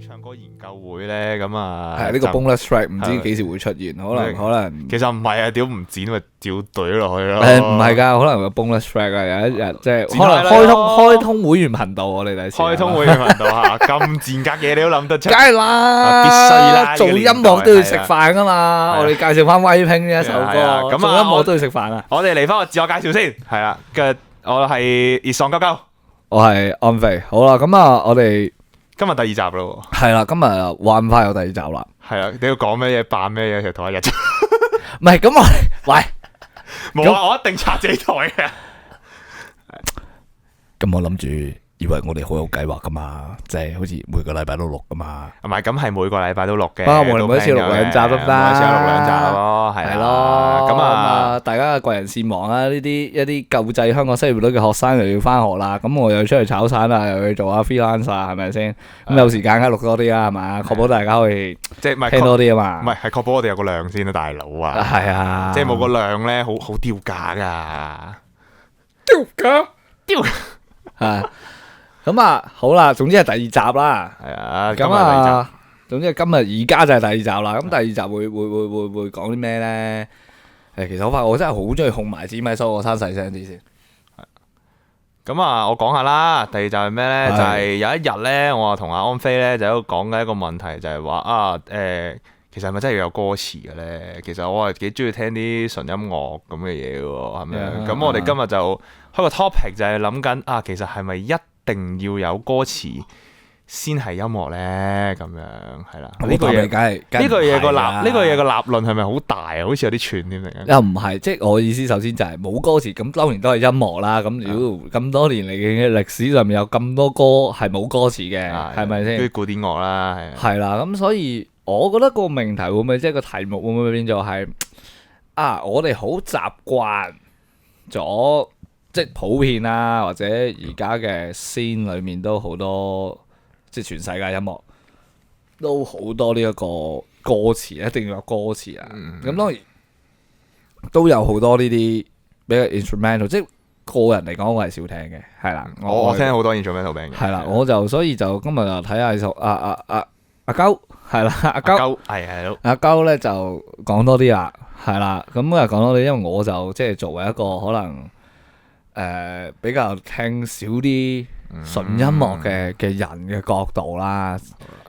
唱歌研究會咧，咁啊，係呢個 bonus track 唔知幾時會出現，可能其實唔係啊，屌唔剪咪照懟落去咯。唔係㗎，可能有 bonus track 啊，有一日即係可能開通會員頻道，我哋第時開通會員頻道嚇，咁賤格嘢你都諗得出，梗係啦，必須啦，做音樂都要食飯㗎嘛。我哋介紹翻威拼呢一首歌，做音樂都要食飯啊。我哋嚟翻個自我介紹先，係啦，跟住我係熱喪鳩鳩，我係安肥。好啦，咁啊，我哋今日第二集咯，係啦，今日玩翻有第二集啦。係啊，你要講咩嘢扮咩嘢，其實同一日啫。唔係咁我喂，冇啊，我一定拆自己台嘅。咁我諗住以為我哋好有計劃噶嘛，即係好似每個禮拜都錄噶嘛。唔係，咁係每個禮拜都錄嘅。不過我哋每一次錄兩集得唔得？每一次錄兩集咯，係咯。咁啊，大家貴人善忘啊！呢啲一啲舊制香港失業率嘅學生又要翻學啦，咁我又出去炒散啦，又要做下 freelance 啊，係咪先？咁有時間梗係錄多啲啦，係嘛？確保大家可以即係聽多啲啊嘛。唔係，係確保我哋有個量先啊，大佬啊。係啊，即係冇個量咧，好丟架噶。丟係。咁啊，好啦，總之係第二集啦。係啊，咁啊，總之今日而家就係第二集啦。咁第二集會講啲咩咧？其實好快，我真係好中意控埋支咪，所以我刪細聲啲先。咁啊，我講下啦。第二集係咩咧？就係有一日咧，我同阿安飛咧就喺度講緊一個問題，就係話啊，其實係咪真係要有歌詞嘅咧？其實我係幾中意聽啲純音樂咁嘅嘢嘅喎，係咪？咁我哋今日就開個 topic 就係諗緊啊，其實係咪一定要有歌詞先係音樂咧？咁樣係啦。呢個嘢呢個嘢個立論係咪好大啊？好似有啲串添嚟。又唔係，即係我意思，首先就係冇歌詞，咁當然都係音樂啦。咁如果咁多年嚟嘅歷史上面有咁多歌係冇歌詞嘅，係咪先？啲古典樂啦，係啦。咁所以我覺得個命題會唔會即係個題目會唔會變咗係我哋好習慣咗。即係普遍啦，或者而家嘅 scene 裏面都好多，即係全世界音樂都好多呢一個歌詞，一定要有歌詞啊。咁當然都有好多呢啲比較 instrumental，即係個人嚟講，我係少聽嘅，係啦。我聽好多 instrumental band 嘅。係啦，所以就今日就睇下首阿鳩係啦，阿鳩係阿鳩咧就講多啲啦，係啦。咁啊講多啲，因為我就即係作為一個可能。比較聽少啲純音樂嘅人嘅角度啦，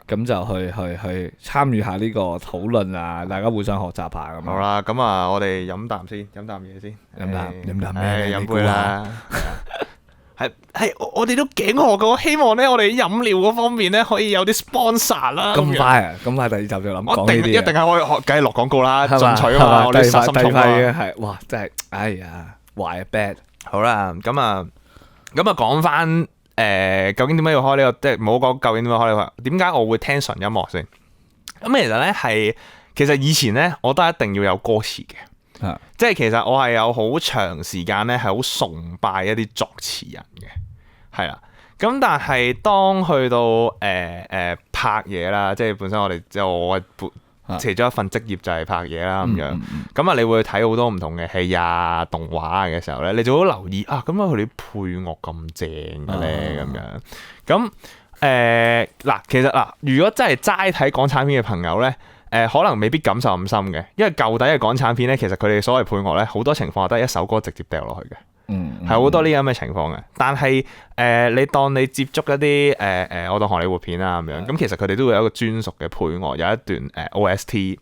咁就去參與下呢個討論啊，大家互相學習下咁。好啦，咁啊，我哋飲啖先，飲啖嘢先，飲啖咩？飲杯啦。係我哋都頸渴嘅，我希望咧，我哋飲料嗰方面咧可以有啲 sponsor 啦。咁快啊！咁快第二集就諗講呢啲，一定係可以，梗係落廣告啦，進取啊嘛，我哋實心重啊。係哇，真係，哎呀，壞 bad。好啦，咁啊講翻究竟點解要開呢個？即係唔好講究竟點解開呢個？點解我會聽純音樂先？咁其實咧其實以前咧我都一定要有歌詞嘅，即係其實我係有好長時間咧係好崇拜一啲作詞人嘅，係啦。咁但係當去到拍嘢啦，即係本身我哋其中一份職業就係拍嘢啦，咁樣咁啊，你會睇好多唔同嘅戲啊、動畫嘅時候咧，你就好留意啊，咁樣佢啲配樂咁正嘅咧，咁樣咁嗱，其實嗱，如果真係齋睇港產片嘅朋友咧，可能未必感受咁深嘅，因為舊底嘅港產片咧，其實佢哋所謂配樂咧，好多情況下都係一首歌直接掉落去嘅。係好多呢啲咁嘅情況嘅，但係你當你接觸一啲我當荷里活片啊咁樣，咁其實佢哋都會有一個專屬嘅配樂，有一段OST，即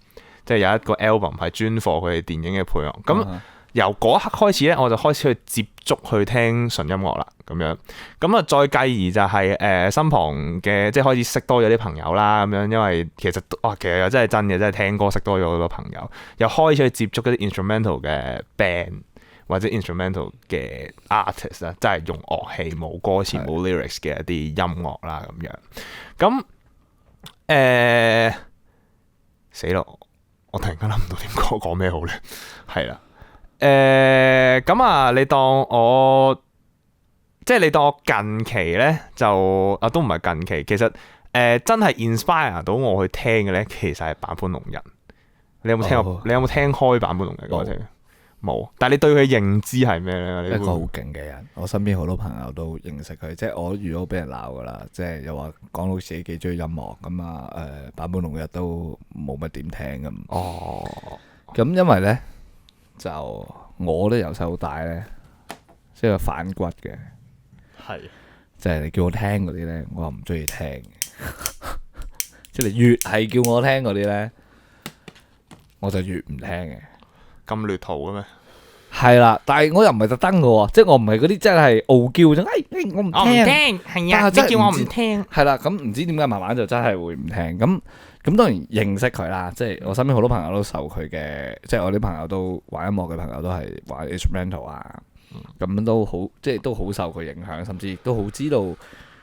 係有一個 album 係專 for 佢哋電影嘅配樂。咁由嗰一刻開始咧，我就開始去接觸去聽純音樂啦，咁樣。咁啊，再繼而就係身旁嘅，即係開始識多咗啲朋友啦，咁樣。因為其實又真係真嘅，真係聽歌識多咗好多朋友，又開始去接觸一啲 instrumental 嘅 band。或者 instrumental 嘅 artist 啦，即係用樂器冇歌詞冇 lyrics 嘅一啲音樂啦，咁樣。咁死咯！我突然間諗唔到點講咩好咧。係啦，咁啊，你當我近期咧就都唔係近期，其實真係 inspire 到我去聽嘅咧，其實係坂本龍人。你有冇聽過？你有冇聽開坂本龍人嘅歌？冇。但係你對佢嘅認知係咩咧？一個好勁嘅人，我身邊好多朋友都認識佢，即係我遇到俾人鬧噶啦，即係又話講到自己幾中意音樂咁啊，坂本龍一都冇乜點聽咁。哦，咁因為咧就我咧由細到大咧，即係反骨嘅，係即係你叫我聽嗰啲咧，我又唔中意聽。即係你越係叫我聽嗰啲咧，我就越唔聽嘅。咁劣圖嘅咩？係啦，但係我又唔係特登嘅喎，即係我唔係嗰啲真係傲嬌啫。我唔聽，係啊你叫我唔聽。係啦，咁唔知點解慢慢就真係會唔聽。咁當然認識佢啦，即係我身邊好多朋友都受佢嘅，即係我啲朋友都玩音樂嘅朋友都係玩 instrumental 啊，咁都好，即係都好受佢影響，甚至亦都好知道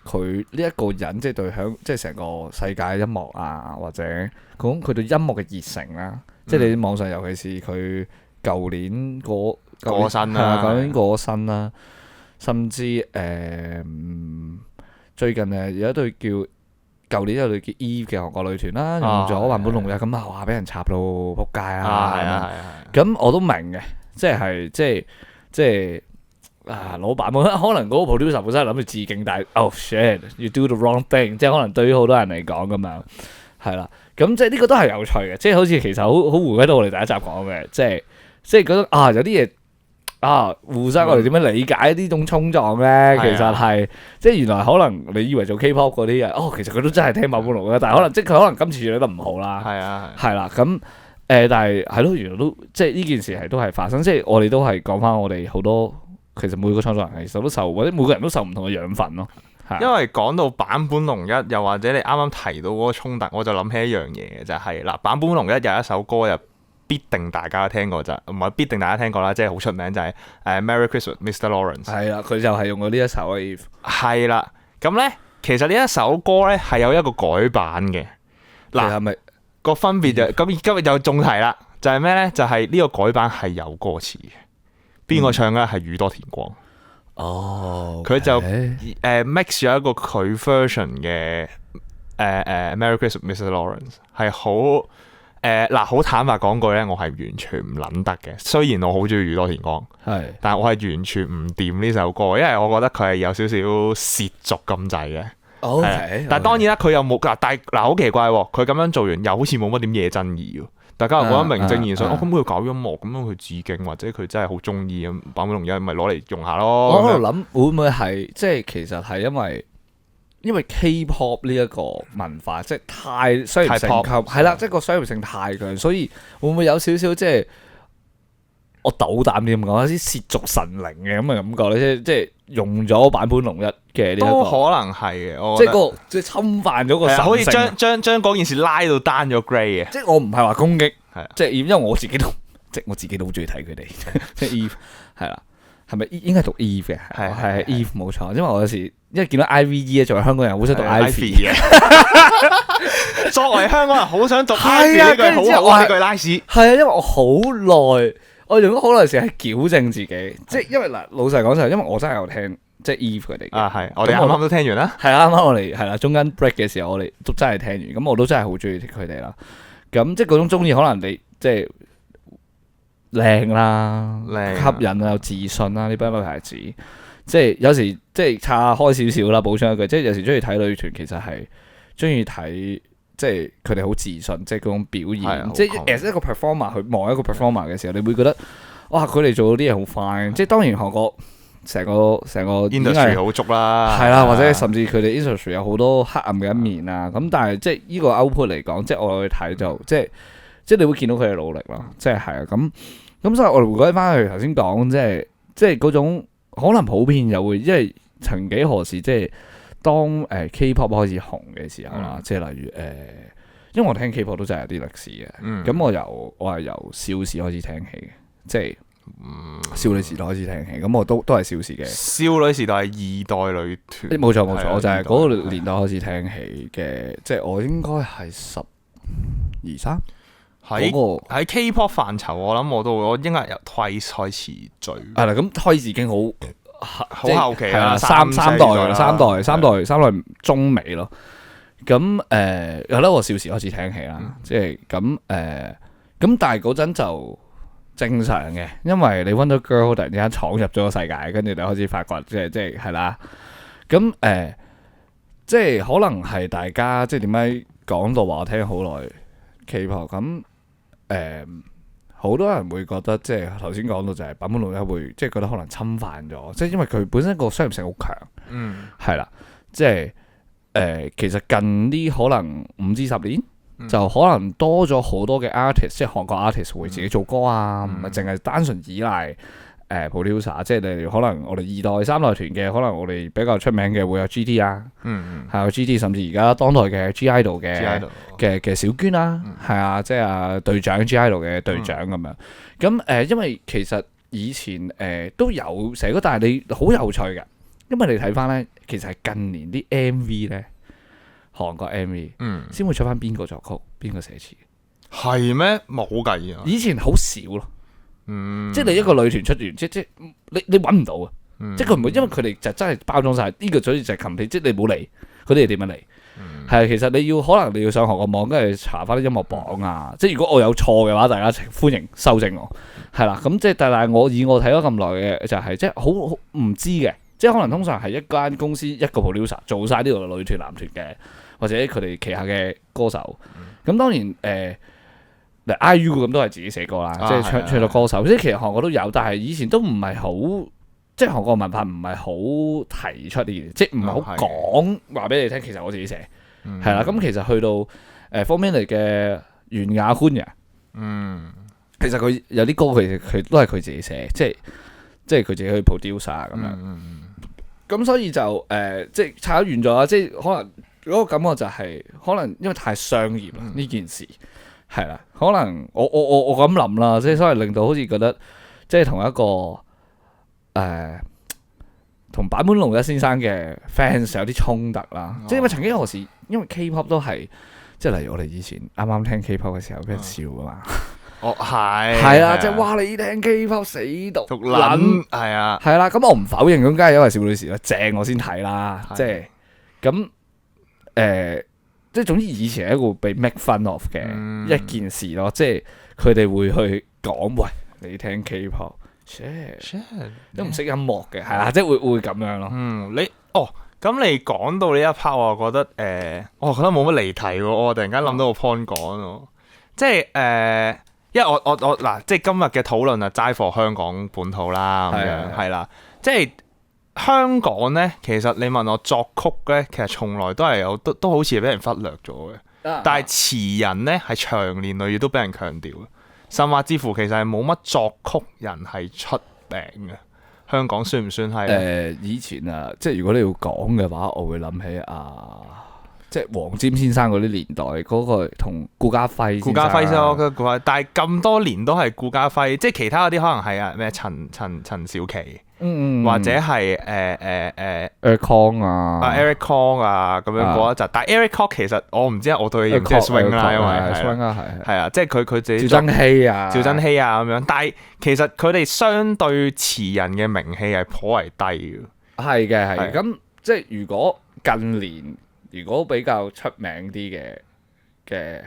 佢呢一個人即係對響即係成個世界音樂啊，或者講佢對音樂嘅熱誠啦。即係你網上，尤其是佢舊年過身啦，舊年過身啦，甚至最近有一隊舊年有隊叫 Eve 嘅韓國女團啦，用咗坂本龍一咁啊，哇！俾人插到撲街啊！係啊，咁我都明嘅，即係攞版本，可能嗰個 producer 本身係諗住致敬，但係 oh shit you do the wrong thing， 即係可能對於好多人嚟講咁樣，係啦。咁即係呢個都係有趣嘅，即係好似其實好回歸到我哋第一集講嘅，即係覺得有啲嘢互相我哋點樣理解呢種衝撞咧？其實係即係原來可能你以為做 K-pop 嗰啲人，其實佢都真係聽坂本龍一，但係可能即係佢可能今次處理得唔好啦。係啦，咁但係係咯，原來都即係呢件事都係發生，即係我哋都係講翻我哋好多其實每個創作人其實都受，或者每個人都受唔同嘅養分咯。因為講到坂本龍一，又或者你啱啱提到嗰個衝突，我就諗起一樣嘢嘅就係嗱，坂本龍一有一首歌又必定大家聽過，就唔係必定大家聽過啦，即係好出名就係Merry Christmas Mr. Lawrence。係啦，佢就係用過呢一首 Eve。係啦，咁咧其實呢一首歌咧係有一個改版嘅。嗱，係咪個分別就咁今日就中題啦？就係咩咧？就係呢個改版係有歌詞嘅，邊個唱咧？係宇多田光。佢就mix 咗一個佢 version 嘅Merry Christmas Mr. Lawrence 係好好坦白講句咧，我係完全唔撚得嘅。雖然我好中意宇多田光，但係我係完全唔掂呢首歌，因為我覺得佢係有少少褻瀆咁滯嘅。但係當然啦，佢又冇但係好奇怪喎，佢咁樣做完又好似冇乜點嘢爭議喎。大家又覺得名正言順，咁佢搞音樂咁樣去致敬，或者佢真係好中意咁，坂本龍一咪攞嚟用下咯。我喺度諗會唔會係即係其實係因為 K-pop 呢一個文化即係太商業性係啦，即係個商業性太強，所以會唔會有少少即係我斗膽啲咁講，有啲褻瀆神靈嘅咁嘅感覺咧？即係用咗坂本龍一嘅呢一個，都可能係嘅。即係侵犯咗個神聖，好似將嗰件事拉到單咗 grade 嘅。即係我唔係話攻擊，即係因為我自己都好中意睇佢哋，即係 Eve 係啦，係咪應該係讀 Eve 嘅？係 Eve 冇錯，因為我有時因為見到 IVE 咧，作為香港人好想讀 Ivy 嘅，作為香港人好想讀 Ivy 呢句好呢句拉屎。係啊，因為我好耐。我用咗好耐時間矯正自己，即係因為嗱，老實講就係因為我真係有聽即係 Eve 佢哋係我哋啱啱都聽完啦，係啱啱我哋係啦，中間 break 嘅時候我哋都真係聽完，咁我都真係好中意佢哋啦。咁即係嗰種中意，可能你即係靚啦、吸引啊、有自信啦呢班女孩子，即係有時即係岔開少少啦，補充一句，即係有時中意睇女團，其實係中意睇。即係佢哋好自信，即係嗰種表現。即係 as 一個 performer 去望一個 performer 嘅時候，你會覺得哇，佢哋做到啲嘢好 fine。即係當然韓國成個 industry 好足啦，係啦，或者甚至佢哋 industry 有好多黑暗嘅一面啊。咁但係即係呢個 output 嚟講，即係我去睇就即係你會見到佢哋努力咯。即係係啊，咁所以我哋回歸翻去頭先講，即係嗰種可能普遍又會，因為曾幾何時即係。當K-pop 開始紅嘅時候啦，即係例如因為我聽 K-pop 都真係有啲歷史嘅，咁我係由少時開始聽起嘅，即係少女時代開始聽起，咁我都係少時嘅。少女時代係二代女團，冇錯，我就係嗰個年代開始聽起嘅，即係我應該係12、13喺 K-pop 範疇，我諗我應該係由 Twice 開始追。係啦，咁 Twice 已經好後期啦，三代中尾咯。咁由咧我少時開始聽起啦，即係咁但係嗰陣就正常嘅，因為你 Wonder Girl 突然之間闖入咗個世界，跟住你開始發掘，即係啦。咁即係可能係大家即係點解講到話我聽好耐 K-pop 咁好多人會覺得即係頭先講到就係坂本龍一會即係覺得可能侵犯咗，即係因為佢本身個商業性好強，係啦，即係其實近呢可能5至10年。就可能多咗好多嘅 artist， 即係韓國 artist 會自己做歌啊，唔係淨係單純依賴producer， 即係例如可能我哋2代3代團嘅，可能我哋比較出名嘅會有 GD 啊，係有 GD， 甚至而家當代嘅 G-idol 嘅小娟啦，係啊，即係隊長 G-idol 嘅隊長咁樣。咁因為其實以前都有寫過，但係你好有趣嘅，因為你睇翻咧，其實係近年啲 MV 咧。韓國 MV 先會出翻邊個作曲邊個寫詞，係咩？冇計啊！以前好少咯，即係你一個女團出完，即你揾唔到啊！即係佢唔會，因為佢哋就真係包裝晒呢個，所以就係琴即係你冇嚟，佢哋係點樣嚟？係其實可能你要上韓國網，跟住查翻啲音樂榜啊！即係如果我有錯嘅話，大家歡迎修正我。係啦，咁即係但係我睇咗咁耐嘅就係即係好唔知嘅，即係可能通常係一間公司一個 producer 做晒呢個女團男團嘅。或者佢哋旗下嘅歌手，咁當然IU 咁都係自己寫歌啦，即係唱咗歌手。即係其實韓國都有，但係以前都唔係好，即係韓國文化唔係好提出呢件事，即係唔係好講話俾你聽。其實我自己寫係啦。咁其實去到Forming 嘅袁雅寬嘅，其實佢有啲歌佢都係佢自己寫，即係佢自己去 producer 咁樣。咁所以就即係差遠咗啦，即係可能。嗰個感覺就係可能因為太商業啦呢件事係啦，可能我咁諗啦，即係所以令到好似覺得即係同一個同坂本龍一先生嘅 fans 有啲衝突啦。即係因為曾經何時因為 K-pop 都係即係例如我哋以前啱啱聽 K-pop 嘅時候俾人笑噶嘛。係啊，即係哇！你聽 K-pop 死毒撚係啊，係啦。咁我唔否認，咁梗係因為少女時代正我先睇啦，即係咁。即係總之以前係一個被 make fun of 嘅一件事咯，即係佢哋會去講，喂，你聽 K-pop， 都唔識音樂嘅，係啦，即係會咁樣咯。咁你講到呢一 part，我覺得冇乜離題喎，我突然間諗到個 point 講喎，即係因為我嗱，即係今日嘅討論啊，齋 for 香港本土啦，咁樣係啦，即係。香港咧，其實你問我作曲咧，其實從來都係都好似係俾人忽略咗嘅。但係詞人咧係長年累月都俾人強調嘅，甚至乎其實係冇乜作曲人係出名嘅。香港算唔算係？以前啊，即係如果你要講嘅話，我會諗起即係黃霑先生嗰啲年代嗰個同顧嘉輝。顧嘉輝先，我覺得但係咁多年都係顧嘉輝，即係其他嗰啲可能係咩陳小琪。或者係Eric Kong 啊，Eric Kong 啊咁樣嗰一集，但係 Eric Kong 其實我唔知我對佢認識 swing 啦，因為 swing 啊係啊，即係佢自己趙增熹啊咁樣，但係其實佢哋相對詞人嘅名氣係頗為低嘅。係嘅，咁即係如果近年如果比較出名啲嘅。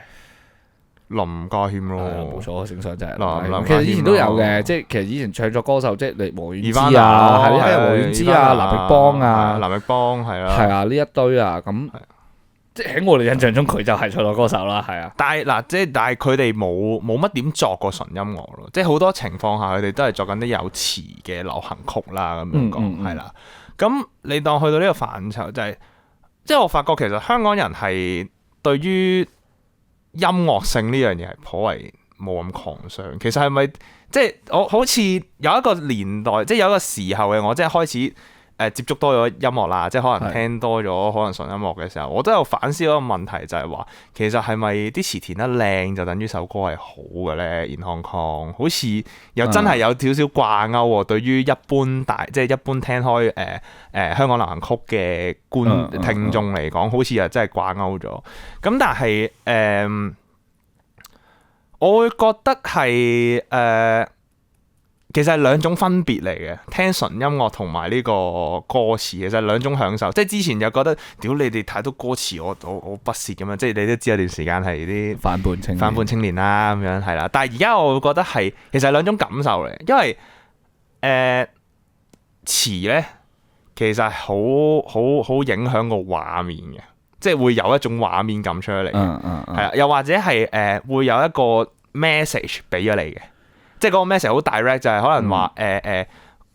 林家謙咯，冇錯，正常就係。其實以前都有嘅，即係其實以前唱作歌手，即係你黃遠之啊，係啊，黃遠之啊，藍奕邦啊，藍奕邦係啦，係啊，呢一堆啊，咁即係喺我哋印象中，佢就係唱作歌手啦，係啊。但係佢哋冇乜點作過純音樂咯，即係好多情況下佢哋都係作緊啲有詞嘅流行曲啦，咁樣講係啦。咁你當去到呢個範疇，就係即係我發覺其實香港人係對於音樂性呢樣嘢係頗為冇咁狂想，其實係咪即係我好似有一個年代，即係有一個時候嘅我，即係開始接觸多咗音樂啦，即係可能聽多咗可能純音樂嘅時候，我都有反思一個問題，就係話其實係咪啲詞填得靚就等於首歌係好嘅咧？In Hong Kong 好似又真係有少少掛鈎喎。對於一般即係一般聽開香港流行曲嘅聽眾嚟講，好似又真係掛鈎咗。咁但係我會覺得係其實係兩種分別嚟嘅，聽純音樂同埋呢個歌詞，其實係兩種享受。即係之前又覺得，屌你哋太多歌詞，我不屑咁樣。即係你都知有段時間係啲反叛青年啦咁樣係啦。但係而家我會覺得係其實係兩種感受嚟，因為詞咧其實係好影響個畫面嘅，即係會有一種畫面感出嚟嘅，係啦。又或者係會有一個 message 俾咗你嘅。即係嗰個 message 好 direct， 就係可能話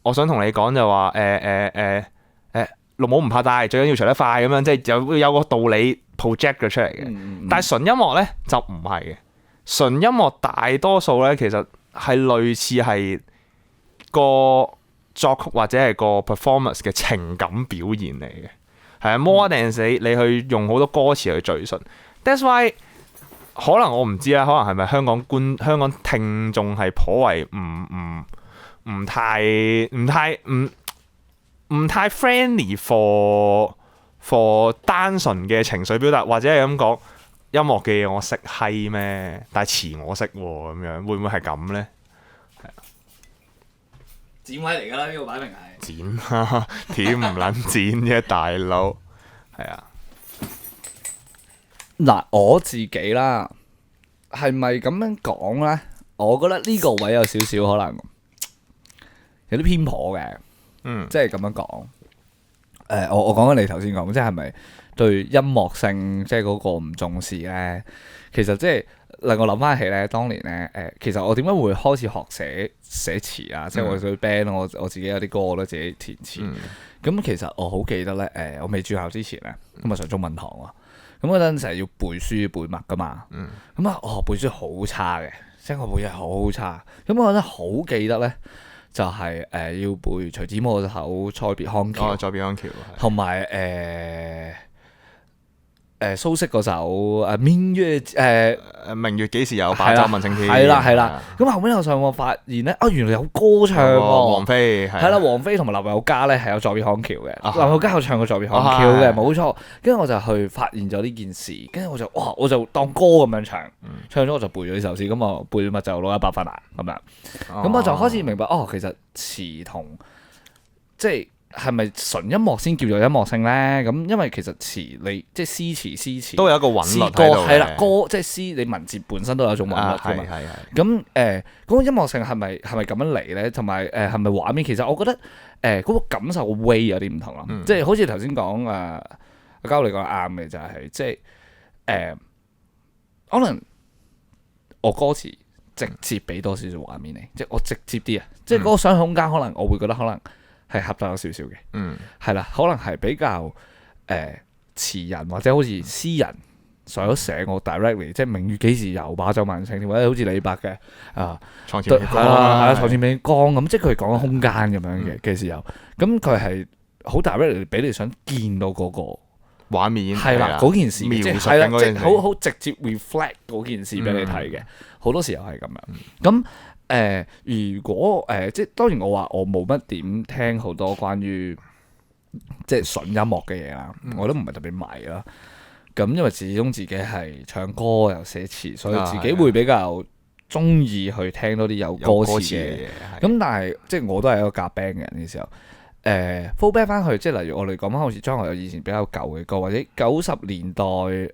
我想同你講就話綠帽唔怕戴，最緊要除得快咁樣，即係有個道理 project 咗出嚟嘅。但係純音樂咧就唔係嘅，純音樂大多數咧其實係類似係個作曲或者係個 performance 嘅情感表現嚟嘅，係啊 more than 你去用好多歌詞去敘述。That's why。可能我唔知啦，可能係咪香港聽眾係頗為唔太 friendly for 單純嘅情緒表達，或者係咁講音樂嘅嘢我識閪咩？但係詞我識喎，咁樣會唔會係咁咧？係啊，剪位嚟㗎啦，呢個擺明係剪啊，點唔撚剪啫，大佬係啊。嗱，我自己啦，係咪咁樣講咧？我覺得呢個位有少少可能有啲偏頗嘅，即係咁樣講。我講緊你頭先講，即係咪對音樂性即係嗰個唔重視咧？其實即係令我諗翻起咧，當年咧其實我點解會開始學寫詞啊？即係我對 band，我自己有啲歌我都自己填詞。咁其實我好記得咧，我未住校之前咧，咁啊上中文堂喎。咁嗰陣成日要背書背默噶嘛，咁啊背書好差嘅，即係我背嘢好差。咁我覺得好記得咧，就係要背徐志摩嗰首《再別康橋》，再別康橋，同埋蘇軾嗰首明月明月幾時有，白晝問青天。係啦。咁後尾我上網發現咧，原來有歌唱喎。王菲係啦，王菲同埋林宥嘉咧係有再別康橋嘅，林宥嘉有唱過再別康橋嘅，冇錯。跟住我就去發現咗呢件事，跟住我就當歌咁樣唱，唱咗我就背咗呢首詩，咁我背咪就攞100分啦咁樣。咁我就開始明白，其實詞同即係咪純音樂先叫做音樂性咧？咁因為其實詞你即係詩詞都有一個韻律喺度嘅。係啦，歌即係詩，你文字本身都有一種韻律㗎嘛。咁嗰個音樂性係咪咁樣嚟咧？同埋係咪畫面？其實我覺得嗰個感受嘅 way 有啲唔同啦。即係好似頭先講阿交你講啱嘅就係即係可能我歌詞直接俾多少少畫面你，即係我直接啲啊！即係嗰個想像空間可能我會覺得可能係狹窄咗少少嘅，係啦，可能係比較詞人或者好似詩人所寫我 directly， 即係明月幾時有，把酒問青天，或者好似李白嘅床前明月光，床前明月光咁，即係佢講緊空間咁樣嘅時候，咁佢係好 directly 俾你想見到嗰個畫面，係啦嗰件事，描述係啦，即係係好直接 reflect 嗰件事俾你睇嘅，好多時候係咁樣咁。如果即係當然我話我冇乜點聽好多關於即係純音樂嘅嘢啦，我都唔係特別迷啦。咁因為始終自己係唱歌又寫詞，所以自己會比較中意去聽多啲有歌詞嘅嘢。咁但係即係我都係一個夾 band 嘅人嘅時候，full back 翻去，即係例如我哋講翻好似張學友以前比較舊嘅歌，或者90年代、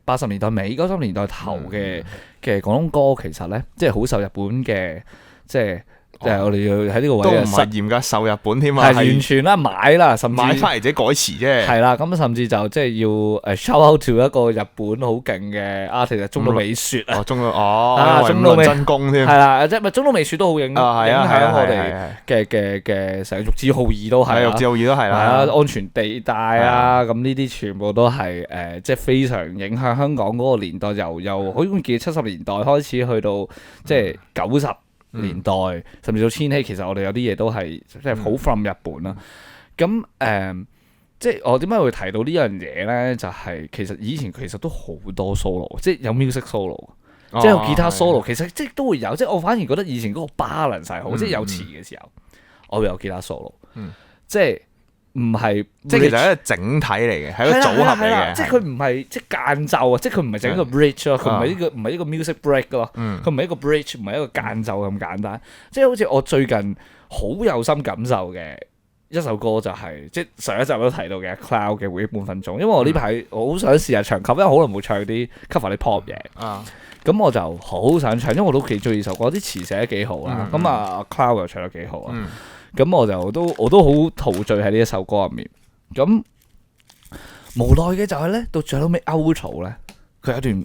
80年代尾、90年代頭嘅廣東歌，其實咧即係好受日本嘅。即係我哋要喺呢個位都唔係嚴格受日本添啊，係完全啦買啦，甚至買翻嚟自己改詞啫。係啦，咁甚至就即係要shout out to 一個日本好勁嘅 artist 中島美雪啊，中島美真功添。係啦，即係咪中島美雪都好影響我哋嘅成玉置浩二都係，玉置浩二都係啦，安全地帶啊，咁呢啲全部都係即係非常影響香港嗰個年代，由好似70年代開始去到即係90年代，甚至到千禧，其實我哋有啲嘢都係即係好 from 日本啦。咁即係我點解會提到呢樣嘢咧？就係其實以前其實都好多 solo， 即係有 music solo，即係有吉他 solo。其實即係都會有，即係我反而覺得以前嗰個 balance 係好，即係有詞嘅時候，我會有吉他 solo。即係唔係，即係其實係一個整體嚟嘅，係一個組合嚟嘅。即係佢唔係即係間奏啊，即係佢唔係整一個 bridge 咯，佢唔係呢個 music break 咯，佢唔係一個 bridge，唔係一個間奏咁簡單。即係好似我最近好有心感受嘅一首歌就係即係上一集都提到嘅 Cloud 嘅回憶半分鐘，因為我呢排我好想試下唱 cover，因為好耐冇唱啲 cover 啲 pop 嘢。咁我就好想唱，因為我都幾中意首歌，啲詞寫得幾好啦。咁啊 Cloud 又唱得幾好啊。咁我都好陶醉喺呢一首歌入面。咁無奈嘅就係咧，到最後尾 outro 咧，佢有一段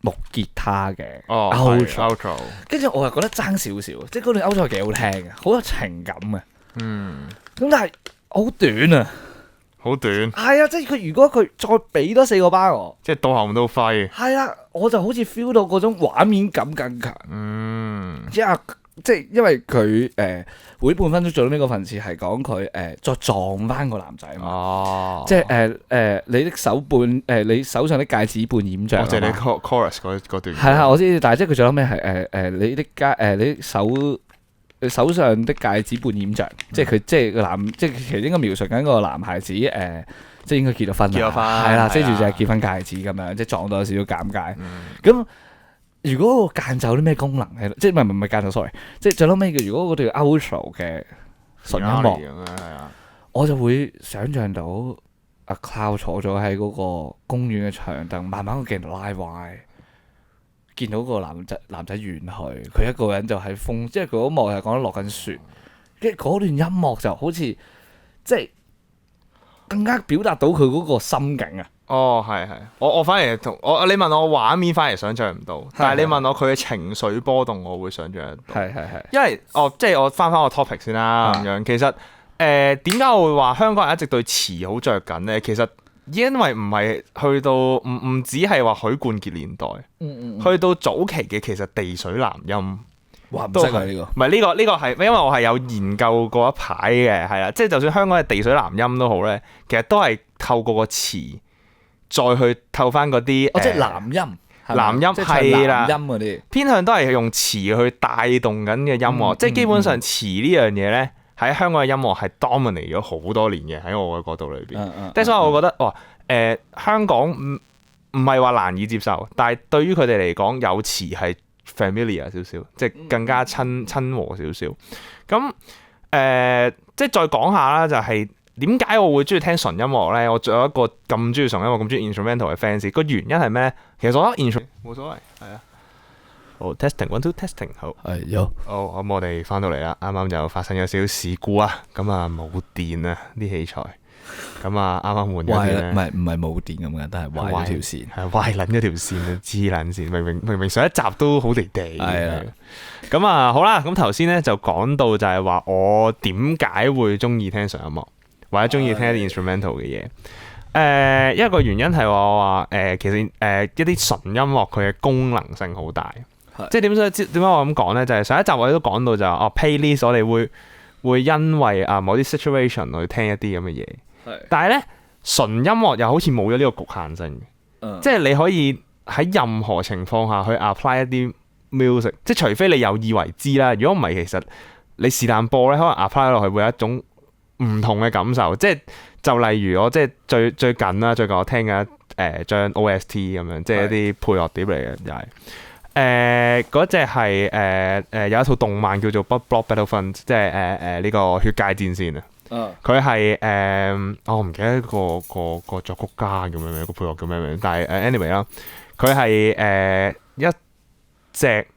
木吉他嘅 outro，跟住我又覺得爭少少，即係嗰段 outro 係幾好聽嘅，好有情感嘅。咁但係好短啊，好短。係啊，即係佢如果佢再俾多4個巴我，即係到喉都廢。係啊，我就好似 feel 到嗰種畫面感更強。即係因為佢每半分鐘做到呢個份詞係講佢再撞翻個男仔嘛。即係你的手半你手上的戒指半掩着。即係你 chorus 嗰段。係啊，我知，但係即係佢最後尾係你的手上的戒指半掩着，即係佢即係個男，即係其實應該描述緊個男孩子即係應該結咗婚啦，係啦，遮住隻結婚戒指咁樣，即係撞到有少少尷尬。咁如果個間奏有啲咩功能喺度，即係唔係間奏 sorry， 即係最後尾嘅如果嗰條 outro 嘅純音樂，我就會想像到阿 Cloud 坐咗喺嗰個公園嘅長凳，慢慢個鏡頭拉歪。見到個男仔遠去，佢一個人就喺風，即係佢嗰幕係講得落緊雪，跟住嗰段音樂就好似即係更加表達到佢嗰個心境啊！係，我反而同你問我畫面反而想像唔到，但係你問我佢嘅情緒波動，我會想像得到。係，因為即係我翻個 topic 先啦，咁樣其實點解我會話香港人一直對詞好着緊咧？其實因為唔係去到唔只係話許冠傑年代，去到早期嘅其實地水南音，都係呢個。唔係呢個係，因為我係有研究過一排嘅，係啦，即係就算香港嘅地水南音都好咧，其實都係透過個詞再去透翻嗰啲即係南音，係啦，南音嗰啲偏向都係用詞去帶動緊嘅音樂，即係基本上詞呢樣嘢咧。喺香港嘅音樂係 dominate 咗好多年嘅，喺我嘅角度裏邊，即係所以我覺得香港唔係話難以接受，但係對於佢哋嚟講，有詞係 familiar 少少，即係更加親和少少。咁即係再講下啦，就係點解我會中意聽純音樂咧？我仲有一個咁中意純音樂、咁中意 instrumental 嘅 fans，個原因係咩咧？其實我覺得 instrumental 冇所謂，係啊。好 testing 1 2 testing 好係有好，咁我哋翻到嚟啦，啱啱就發生咗少少事故啊，咁啊冇電啊啲器材，咁啊啱啱換咗電，唔係冇電咁嘅，但係壞咗條線，係壞撚咗條線啊，黐撚線，明明上一集都好地地嘅，咁啊好啦，咁頭先咧就講到就係話我點解會中意聽純音樂，或者中意聽一啲 instrumental 嘅嘢，一個原因係我話其實一啲純音樂佢嘅功能性好大。即係點解我咁講咧？就係上一集我哋都講到就係playlist 我哋會因為某啲 situation 去聽一啲咁嘅嘢。但係咧純音樂又好似冇咗呢個局限性嘅，即係你可以喺任何情況下去 apply 一啲 music， 即係除非你有意為之啦。如果唔係，其實你是但播咧，可能 apply 落去會有一種唔同嘅感受。就例如我即係最近我聽緊張 OST 咁樣，即係一啲配樂碟嚟嘅又係。嗰隻係有一套動漫叫做《Blood Battlefront》，即係呢個血界戰線啊。佢係我唔記得個作曲家叫咩名，個配樂叫咩名。但係anyway 啦，佢係一隻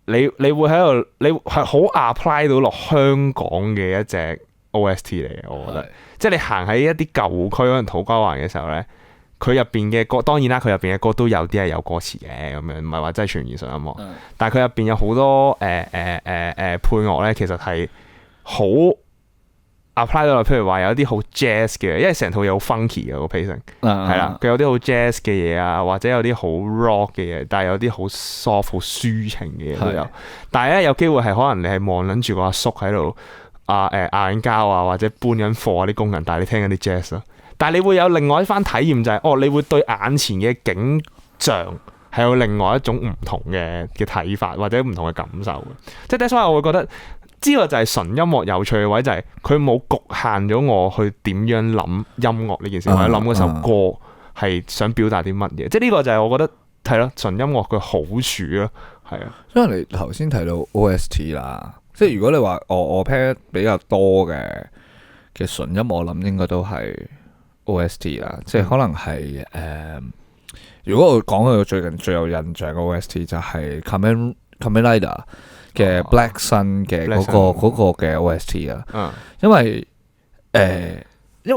你會喺度，你係好 apply 到落香港嘅一隻 OST 嚟嘅，我覺得。即係你行喺一啲舊區，可能土瓜灣嘅時候咧。佢入邊嘅歌當然啦，佢入邊嘅歌都有啲係有歌詞嘅咁樣，唔係話真係全然純音樂。但係佢入邊有好多配樂咧，其實係好 apply 到，譬如話有啲好 jazz 嘅，因為成套嘢好 funky 嘅個 pacing，係啦，佢有啲好 jazz 嘅嘢啊，或者有啲好 rock 嘅嘢，但係有啲好 soft 好抒情嘅嘢都有。但係咧有機會係可能你係望撚住個阿叔喺度嗌緊交啊，或者搬緊貨啊啲工人，但係你聽緊啲 jazz 咯。但係你會有另外一番體驗，就係你會對眼前嘅景象係有另外一種唔同嘅睇法，或者唔同嘅感受嘅。即係所以我會覺得知道就係純音樂有趣嘅位，就係佢冇局限咗我去點樣諗音樂呢件事，或者諗嗰首歌係想表達啲乜嘢。即係呢個就係我覺得係咯，純音樂嘅好處咯，係啊。因為你頭先提到 OST 啦，即係如果你話我聽得比較多嘅純音樂，我諗應該都係 OST 啦，即係可能係如果我講佢最近最有印象嘅 OST 就係 Kamen Rider 嘅 Black Sun 嘅嗰個嘅 OST 啊，因為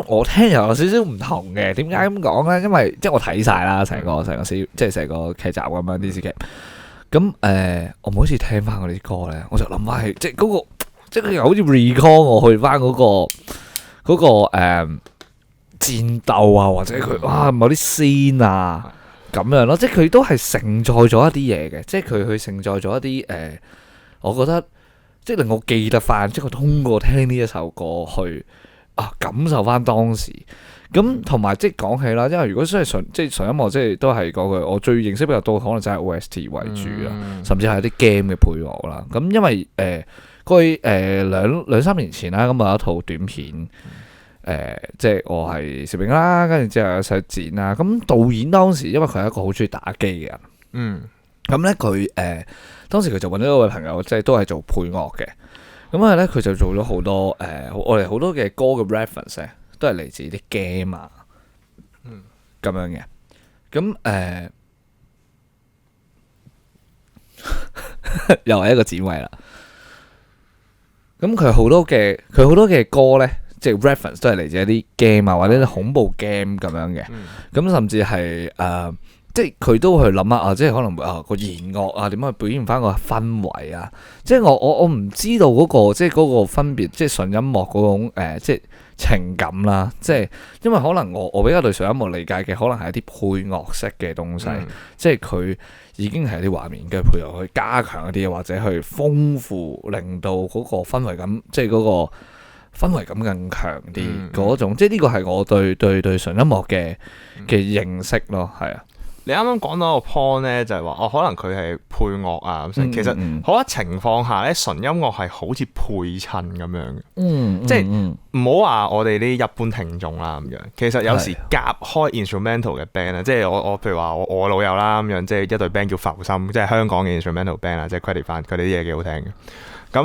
我聽又有少少唔同嘅，點解咁講咧？因為即係我睇晒啦，成個即係成個劇集咁樣電視劇，咁我每次聽翻嗰啲歌咧，我就諗翻起即係嗰個，即係佢又好似 recall 我去翻嗰個戰鬥啊，或者佢某啲 scene 啊咁樣咯，即係佢都係承載咗一啲嘢嘅，即係佢去承載咗一啲我覺得即係令我記得翻，即係我通過聽呢一首歌去感受翻當時。咁同埋即係講起啦，因為如果真係純音樂，即係都係嗰句，我最認識比較多，可能真係 OST 為主啦，甚至係啲 game 嘅配樂啦。咁因為佢兩三年前啦，咁有一套短片。即係我係攝影啦，跟住之後有細剪啦。咁導演當時因為佢係一個好中意打機嘅人，咁咧佢當時佢就揾咗一位朋友，即係都係做配樂嘅。咁啊咧，佢就做咗好多我哋好多嘅歌嘅 reference 咧，都係嚟自啲 game 啊，咁樣嘅。咁又係一個剪位啦。咁佢好多嘅歌咧。即係 reference 都係嚟自一啲 game 啊，或者啲恐怖 game 咁樣嘅，咁甚至係即係佢都去諗下即係可能個弦樂啊，點樣去表現翻個氛圍啊？即係我唔知道嗰個即係嗰個分別，即係純音樂嗰種即係情感啦。即係因為可能我比較對純音樂理解嘅，可能係一啲配樂式嘅東西，即係佢已經係啲畫面嘅配樂去加強一啲，或者去豐富，令到嗰個氛圍感，即係嗰個氛圍感更強啲嗰種，即係呢個係我對純音樂嘅認識咯，係啊。你啱啱講到個 point 咧，就係話可能佢係配樂啊，其實好多情況下咧，純音樂係好似配襯咁樣嘅，即係唔好話我哋啲一般聽眾啦咁樣。其實有時夾開 instrumental 嘅 band 咧，即係我譬如話我老友啦咁樣，即係一隊 band 叫浮心，即係香港嘅 instrumental band 啦，即係 credit 翻佢哋啲嘢幾好聽嘅。咁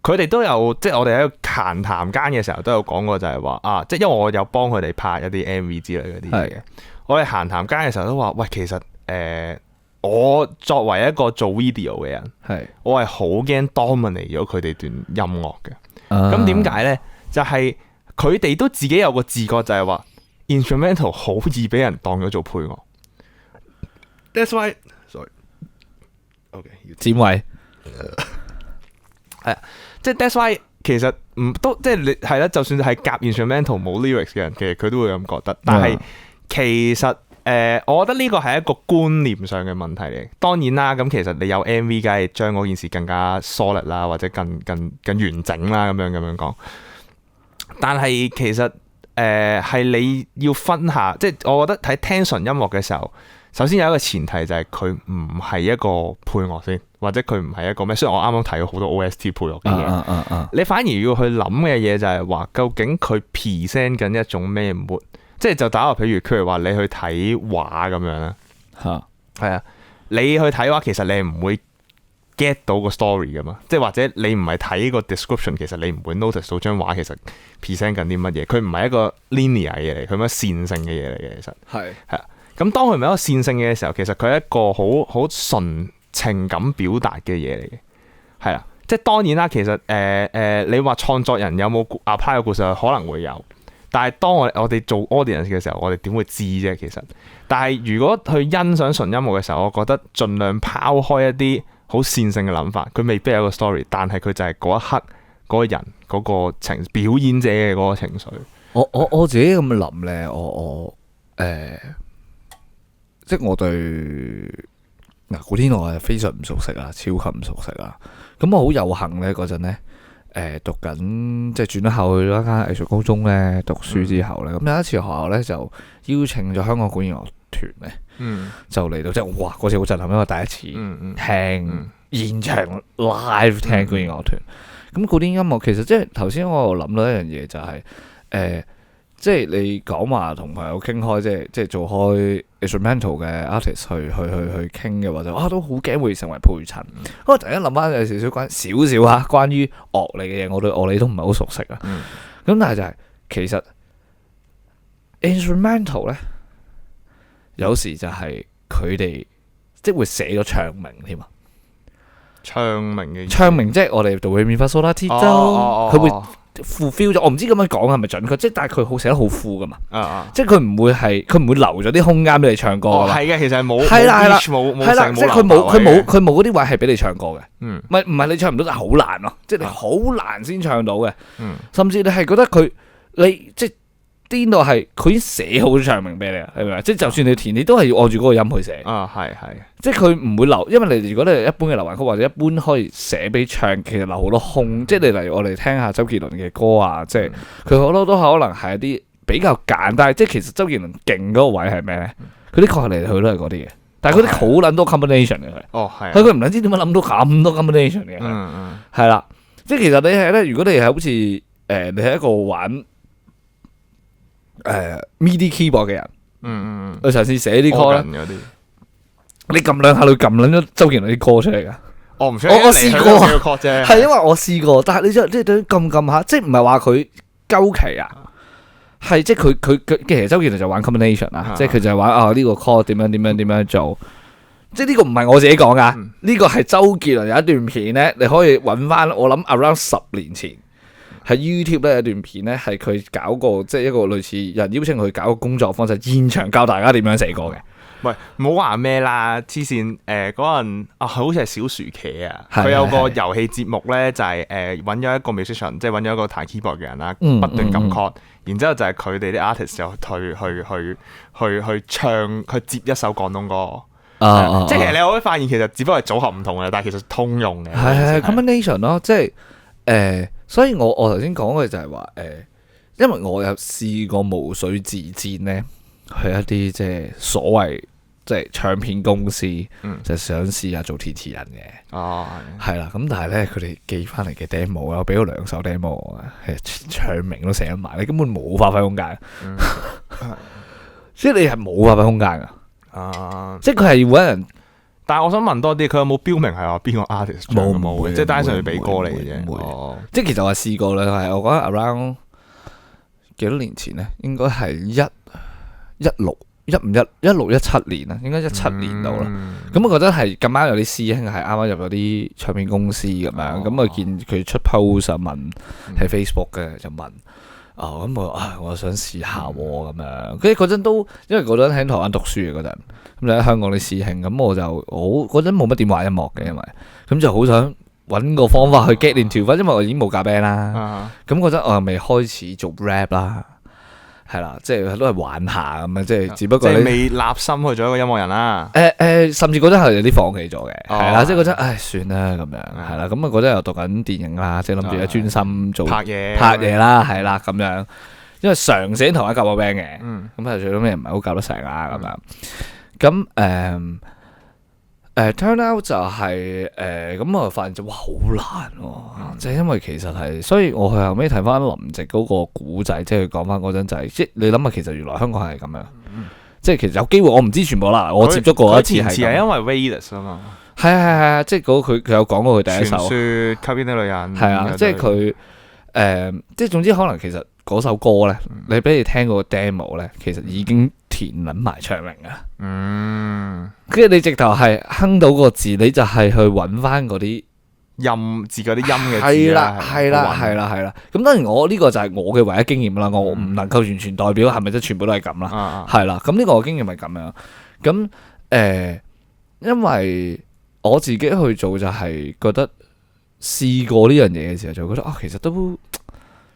佢哋都有，即係我哋喺閒談間嘅時候都有講過，就係話即係因為我有幫佢哋拍一啲 MV 之類嗰啲嘢嘅。我哋閒談間嘅時候都話，喂，其實我作為一個做 video 嘅人，我係好驚 dominate 咗佢哋段音樂嘅。咁點解咧？就係佢哋都自己有個自覺，就係話 instrumental 好易俾人當咗做配樂。That's why，sorry，OK，剪位係啊。即係 that's why 其實即係你係啦，就算係夾 instrumental 冇 lyrics 嘅人，其實佢都會咁覺得。但係其實我覺得呢個係一個觀念上嘅問題嚟。當然啦，咁其實你有 MV 梗係將嗰件事更加 solid 啦，或者更完整啦，咁樣講。但係其實係你要分下，即係我覺得睇聽純音樂嘅時候，首先有一個前提就係佢唔係一個配樂先，或者佢唔係一個咩？雖然我啱啱睇咗好多 OST 配樂嘅嘢，你反而要去諗嘅嘢就係話，究竟佢 present 緊一種咩 mood？ 即係就打個譬如話你去睇畫咁樣啦，係啊，你去睇畫其實你唔會 get 到個 story 噶嘛，即係或者你唔係睇個 description， 其實你唔會 notice 到張畫其實 present 緊啲乜嘢。佢唔係一個 linear 嘅嘢嚟，佢係一個線性嘅嘢嚟嘅，其實係啊。咁當佢唔係一個線性嘅時候，其實佢係一個好純情感表達嘅嘢嚟嘅，係啦。即係當然啦，其實你話創作人有冇 apply 個故事，可能會有。但係當我哋做 audience 嘅時候，我哋點會知啫？其實，但係如果去欣賞純音樂嘅時候，我覺得盡量拋開一啲好線性嘅諗法，佢未必有個 story， 但係佢就係嗰一刻嗰個人嗰個情表演者嘅嗰個情緒。我自己咁諗咧，即係我對古天樂係非常唔熟悉啊，超級唔熟悉啊。咁我好有幸咧，嗰陣咧。讀緊即係轉咗校去咗一間藝術高中咧讀書之後咧，咁有一次學校咧就邀請咗香港管弦樂團咧，就嚟到即係哇嗰次好震撼，因為第一次聽現場 live 聽嗰啲樂團。咁嗰啲音樂其實即係頭先我諗到一樣嘢就係即係你講話同朋友傾開，即係做開 instrumental 嘅 artist 去傾嘅話就都好驚會成為陪襯。我突然間諗翻有少少關於樂理嘅嘢，我對樂理都唔係好熟悉啊。咁但係就係其實 instrumental 咧，有時就係佢哋即係會寫咗唱名添啊。唱名即係我哋做嘅咪發嗦啦 T 州，佢會fulfill咗。我唔知咁樣講係咪準確，即係但係佢好寫得好full噶嘛。即係佢唔會留咗啲空間俾你唱歌㗎嘛。係嘅，其實係冇即係佢冇嗰啲位係俾你唱歌嘅。唔係你唱唔到，但係好難咯。即係你好難先唱到嘅。甚至你係覺得你即係癲到係佢已經寫好咗唱名俾你啊，係咪？即係就算你填，你都係要按住嗰個音去寫。係。即係佢唔會留，因為你如果你係一般嘅流行曲或者一般可以寫俾唱，其實留好多空。即係你例如我哋聽下周杰倫嘅歌啊，即係佢好多都可能係一啲比較簡單。即係其實周杰倫勁嗰個位係咩咧？佢啲確嚟嚟去都係嗰啲嘅，但係嗰啲好撚多 combination 嘅佢。佢唔撚知點解諗到咁多 combination 嘅。係啦，即係其實你係咧，如果你係好似你係一個玩MIDI keyboard 嘅人，佢嘗試寫啲歌咧，你撳兩下，佢撳撚咗周杰倫啲歌出嚟噶。我試過，係因為我試過，但係你即係對撳下，即係唔係話佢鳩期啊，係即係佢其實周杰倫就玩 combination 啊，即係佢就係玩呢個 chord 點樣做，即係呢個唔係我自己講噶，呢個係周杰倫有一段片咧，你可以揾翻，我諗 around 10年前。喺 YouTube 咧有段片咧，係佢搞過即係一個類似人邀請佢搞個工作坊，就係現場教大家點樣寫歌嘅。喂，唔好話咩啦，黐線嗰陣好似係小薯茄啊，佢有個遊戲節目咧，就係揾咗一個 musician，即係揾咗一個彈 keyboard 嘅人啦，不斷撳 chord，然之後就係佢哋啲 artist 就去唱，去接一首廣東歌。即係其實你可以發現，其實只不過係組合唔同嘅，但係其實通用嘅。係 combination 咯，即係所以我頭先講嘅就係話因為我有試過無水自薦咧，去一啲即係所謂即係唱片公司，就想試下做填詞人嘅。係啦，咁但係咧佢哋寄翻嚟嘅 demo，我俾咗2首 demo 我唱名都寫得埋，你根本冇發揮空間。即係你係冇發揮空間噶。即係佢係要搵人。但係我想問多啲，佢有冇標明係話邊個 artist？冇嘅，即係單純係俾歌嚟嘅啫。即係其實我試過啦，係我覺得 around 幾多年前咧，應該係1617年啦，應該17年到啦。咁我覺得係咁啱有啲師兄係啱啱入咗啲唱片公司咁樣，咁啊見佢出 post 問喺 Facebook 嘅就問。咁我想試下咁樣，跟住嗰陣都因為嗰陣喺台灣讀書嘅嗰陣，咁就喺香港啲師兄，咁我嗰陣冇乜點玩音樂嘅，因為咁就好想揾個方法去 get into 翻，因為我已經冇夾 band 啦，咁嗰陣我又未開始做 rap 啦，係啦，即係都係玩下咁樣，即係只不過你未立心去做一個音樂人啦。甚至嗰陣係有啲放棄咗嘅，係啦，即係嗰陣算啦咁樣，係啦，咁啊嗰陣又讀緊電影啦，即係諗住咧專心做拍嘢啦，係啦咁樣，因為嘗試同一夾個 band 嘅，咁啊最尾唔係好夾得成啊咁樣，咁turn out 就係咁我發現就哇好難喎，就係因為其實係，所以我去後尾睇翻林夕嗰個古仔，即係講翻嗰陣就係，即係你諗下，其實原來香港係咁樣，即係其實有機會，我唔知全部啦，我接觸過一次係因為 Raidas 啊嘛，係，即係佢有講過佢第一首傳說吸煙的女人，係啊，即係佢即係總之可能其實嗰首歌咧，你俾你聽嗰個 demo 咧，其實已經填撚埋唱名啊。跟住你直頭係哼到個字，你就係去揾翻嗰啲音字嗰啲音嘅字啦。係啦。咁當然我呢個就係我嘅唯一經驗啦，我唔能夠完全代表係咪即係全部都係咁啦。係啦，咁呢個經驗係咁樣。咁因為我自己去做就係覺得試過呢樣嘢嘅時候，就覺得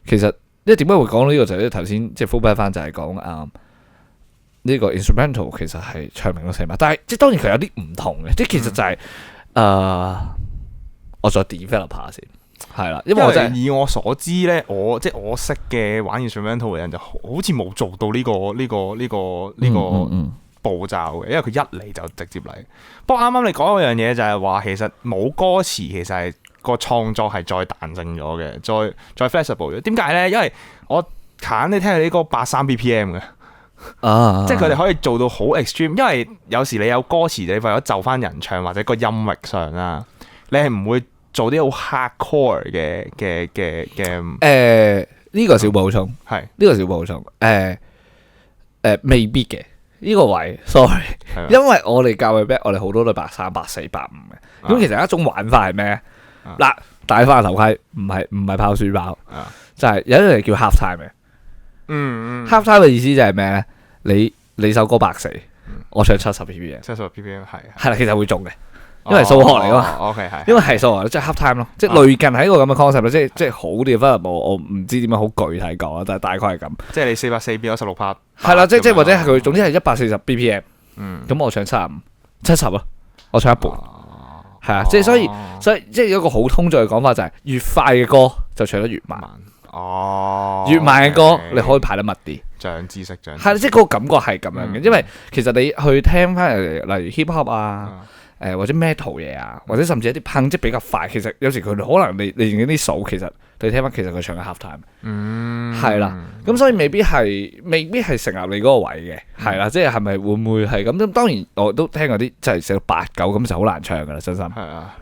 其實因為點解會講到呢個就係頭先即係 full back 翻就係講呢個 instrumental 其實係唱名都寫埋，但係即係當然佢有啲唔同嘅，即係其實就係我再 develop 下先，係啦，因為以我所知咧，我識嘅玩 instrumental 嘅人就好似冇做到呢個步驟嘅，因為佢一嚟就直接嚟。不過啱啱你講嗰樣嘢就係話，其實冇歌詞其實係個創作係再彈性咗嘅，再 flexible 咗。點解咧？因為我揀你聽下呢歌83 BPM 嘅。即係佢哋可以做到好 extreme，因為有時你有歌詞，你為咗就翻人唱或者個音域上啦，你係唔會做啲好 hardcore 嘅。呢個小補充係呢個小補充，未必嘅呢個位，sorry，因為我哋教嘅 band，我哋好多都83、84、85嘅。咁其實一種玩法係咩？嗱，戴翻頭盔，唔係拋書包，就係有一樣嘢叫 half time 嘅。half time 嘅意思就係咩咧？你首歌84，我唱70 BPM， 70 BPM 係啦，其實會中嘅，因為數學嚟噶嘛。OK 係，因為係數學，即係 half time 咯，即係類近係一個咁嘅 concept 咯，即係好啲嘅分我唔知點樣好具體講啊，但係大概係咁。即係你440變咗16拍。係啦，即係或者係佢，總之係140 BPM。咁我唱70咯，我唱一半。係啊，即係所以即係有一個好通俗嘅講法就係，越快嘅歌就唱得越慢。越慢嘅歌你可以排得密啲。長知識。係，即係嗰個感覺係咁樣嘅，因為其實你去聽翻例如 hip hop 啊，或者 metal 嘢啊，或者甚至一啲punk即比較快，其實有時佢哋可能你認啲數，其實你聽翻其實佢唱緊 half time。係啦，咁所以未必係成立你嗰個位嘅，係啦，即係咪會唔會係咁？咁當然我都聽過啲即係寫到8、9咁就好難唱噶啦，真心。係啊，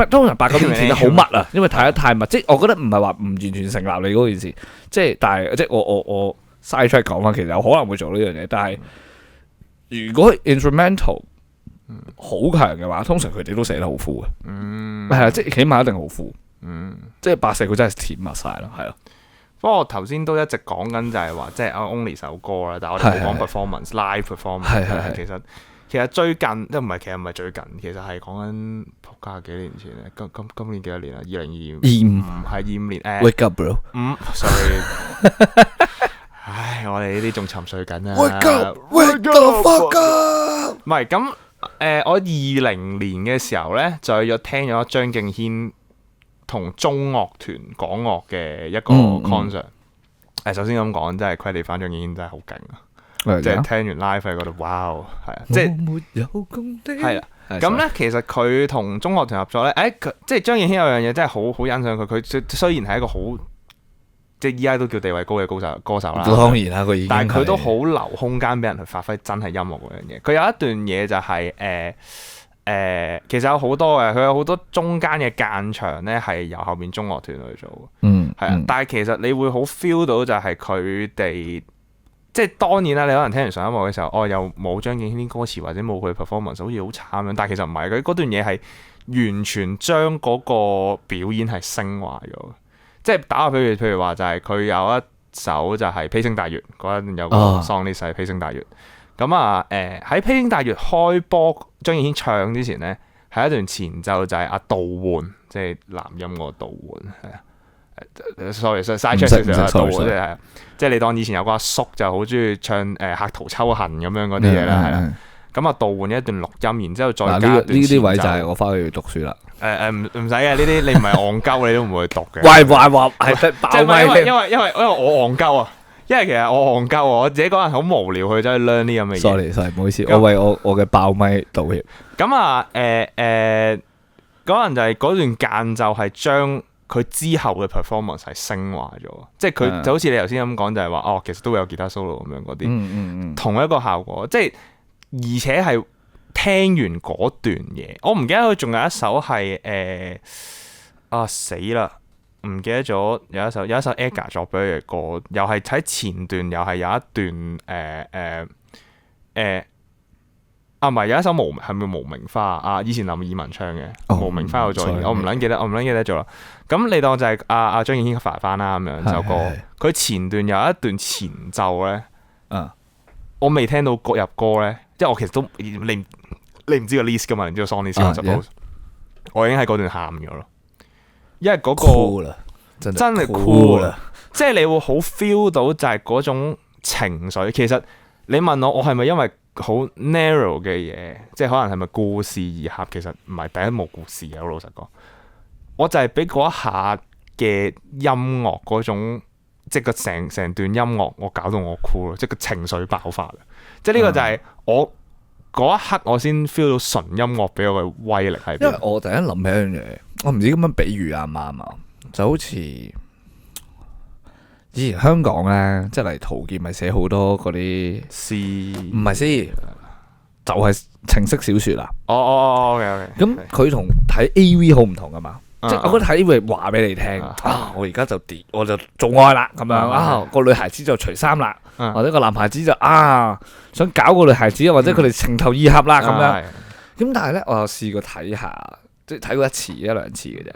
通常8、9點填得好密啊，因為睇得太密，即係我覺得唔係話唔完全成立你嗰件事，即係但係即係我嘥出嚟講翻，其實有可能會做呢樣嘢，但係如果 instrumental 好強嘅話，通常佢哋都寫得好 full 嘅，係啊，即係起碼一定好 full，即係84佢真係填密晒咯，係咯。不過我頭先都一直講緊就係話，即係 Only 首歌啦，但係我哋冇講 performance live performance。其實最近即係唔係最近，其實係講緊仆街幾年前咧。今年幾多年啊？2025係25年。Wake up bro。sorry。唉，我哋呢啲仲沉睡緊啊。Wake up，wake the fuck up。唔係咁，我20年嘅時候咧，就約聽咗張敬軒同中樂團港樂嘅一個 concert。首先咁講，真係 credit 翻張敬軒真係好勁啊！即係聽完 live 喺嗰度，哇！係啊，即係係啦。咁咧，其實佢同中樂團合作咧，即係張敬軒有樣嘢真係好欣賞佢。佢雖然係一個好即係依家都叫地位高嘅歌手啦，當然啦，佢已經，但係佢都好留空間俾人去發揮真係音樂嗰樣嘢。佢有一段嘢就係其實有好多嘅，佢有好多中間嘅間場咧係由後面中樂團去做。係啊，但係其實你會好 feel 到就係佢哋。即係當然啦，你可能聽完上音樂嘅時候，又冇張敬軒啲歌詞或者冇佢 performance，好似好慘咁。但係其實唔係，佢嗰段嘢係完全將嗰個表演係升華咗。即係打個譬如話就係佢有一首就係《披星戴月》嗰陣有個 song 呢，係《披星戴月》。咁啊喺《披星戴月》開波張敬軒唱之前咧，係一段前奏就係阿杜煥，即係男音嗰個杜煥係啊。sorry 嘥出少少啊，即係你當以前有個阿叔就好中意唱客途秋恨咁樣嗰啲嘢啦，係啦。咁啊，杜煥一段錄音，然之後再加一段前奏。呢啲位就係我翻去讀書啦。唔使嘅，呢啲你唔係戇鳩，你都唔會去讀嘅。喂，係爆咪，因為我戇鳩啊，因為其實我戇鳩，我自己嗰陣好無聊去走去 learn 呢咁嘅嘢。sorry，唔好意思，我為我嘅爆咪道歉。咁啊，嗰陣就係嗰段間奏係將佢之後嘅 performance 係升華咗，即係佢就好似你頭先咁講，就係話其實都會有吉他 solo 咁樣嗰啲，同一個效果，即係而且係聽完嗰段嘢，我唔記得佢仲有一首係死啦，唔記得咗有一首 Edgar 作俾佢嘅歌，又係喺前段，又係有一段唔係有一首係咪無名花啊？以前林二汶唱嘅無名花有再現，我唔撚記得咗啦。咁你當就係阿張敬軒發翻啦咁樣首歌，佢前段有一段前奏咧，我未聽到入歌咧，即係我其實都你唔知個 list 噶嘛，你知個 song list，我已經喺嗰段喊咗咯，因為嗰個真係 cool 啦，即係你會好 feel 到就係嗰種情緒。其實你問我係咪因為好 narrow 嘅嘢，即係可能係咪故事而合？其實唔係，第一冇故事嘅，好老實講。我就係俾嗰一下嘅音樂嗰種，即係個成段音樂，我搞到我哭咯，即係個情緒爆發。即係呢個就係嗰一刻我先 feel 到純音樂俾我嘅威力喺邊。因為我突然間諗起一樣嘢，我唔知咁樣比喻啱唔啱啊？就好似以前香港咧，即係例如陶傑咪寫好多嗰啲詩唔係詩，就係情色小説啦。OK，咁佢同睇 A.V. 好唔同噶嘛？即係我覺得睇 A.V. 話俾你聽我而家就我就做愛啦咁樣個女孩子就除衫啦，或者個男孩子就想搞個女孩子，或者佢哋情投意合啦咁樣。咁但係咧，我又試過睇下，即係睇過一兩次嘅啫。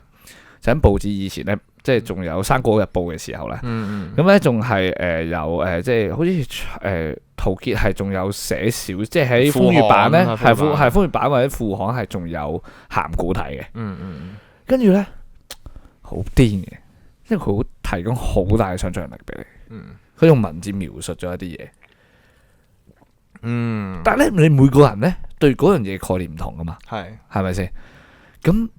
就喺報紙以前咧，即係仲有《生果日報》嘅時候咧，咁咧仲係有即係好似陶傑係仲有寫少，即係喺風月版咧，係風月版或者副刊係仲有鹹古睇嘅。跟住咧好癲嘅，因為佢好提供好大嘅想像力俾你。佢用文字描述咗一啲嘢。但係咧，你每個人咧對嗰樣嘢概念唔同噶嘛，係咪先？咁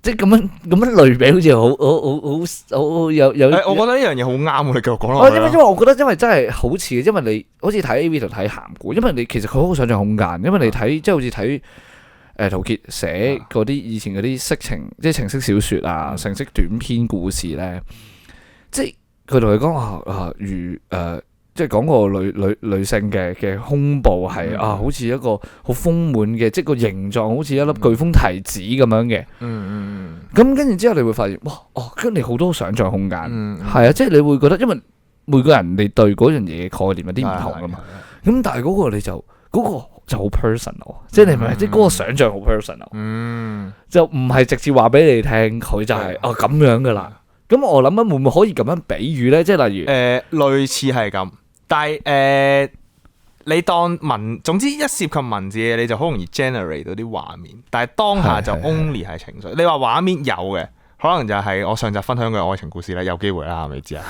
即係咁樣類比，好似好有。我覺得呢樣嘢好啱喎，你繼續講落去啦。因為我覺得因為真係好似嘅，因為你好似睇 A.V. 同睇鹹古，因為你其實佢好想像空間，因為你睇即係好似睇陶傑寫嗰啲以前嗰啲色情即係情色小説啊、情色短篇故事咧，即係佢同你講如即係講個女性嘅胸部係好似一個好豐滿嘅，即係個形狀好似一粒巨峰提子咁樣嘅。咁跟住之後，你會發現跟住你好多想像空間。係啊，即係你會覺得，因為每個人你對嗰樣嘢嘅概念有啲唔同噶嘛。咁但係嗰個你就嗰個就好 personal，即係你明唔明？即係嗰個想像好 personal。就唔係直接話俾你聽，佢就係咁樣噶啦。咁我諗緊會唔會可以咁樣比喻咧？即係例如類似係咁。但係你當總之一涉及文字嘅，你就好容易 generate 到啲畫面。但係當下就 only 係情緒。你話畫面有嘅，可能就係我上集分享嘅愛情故事咧，有機會啦，係咪知啊？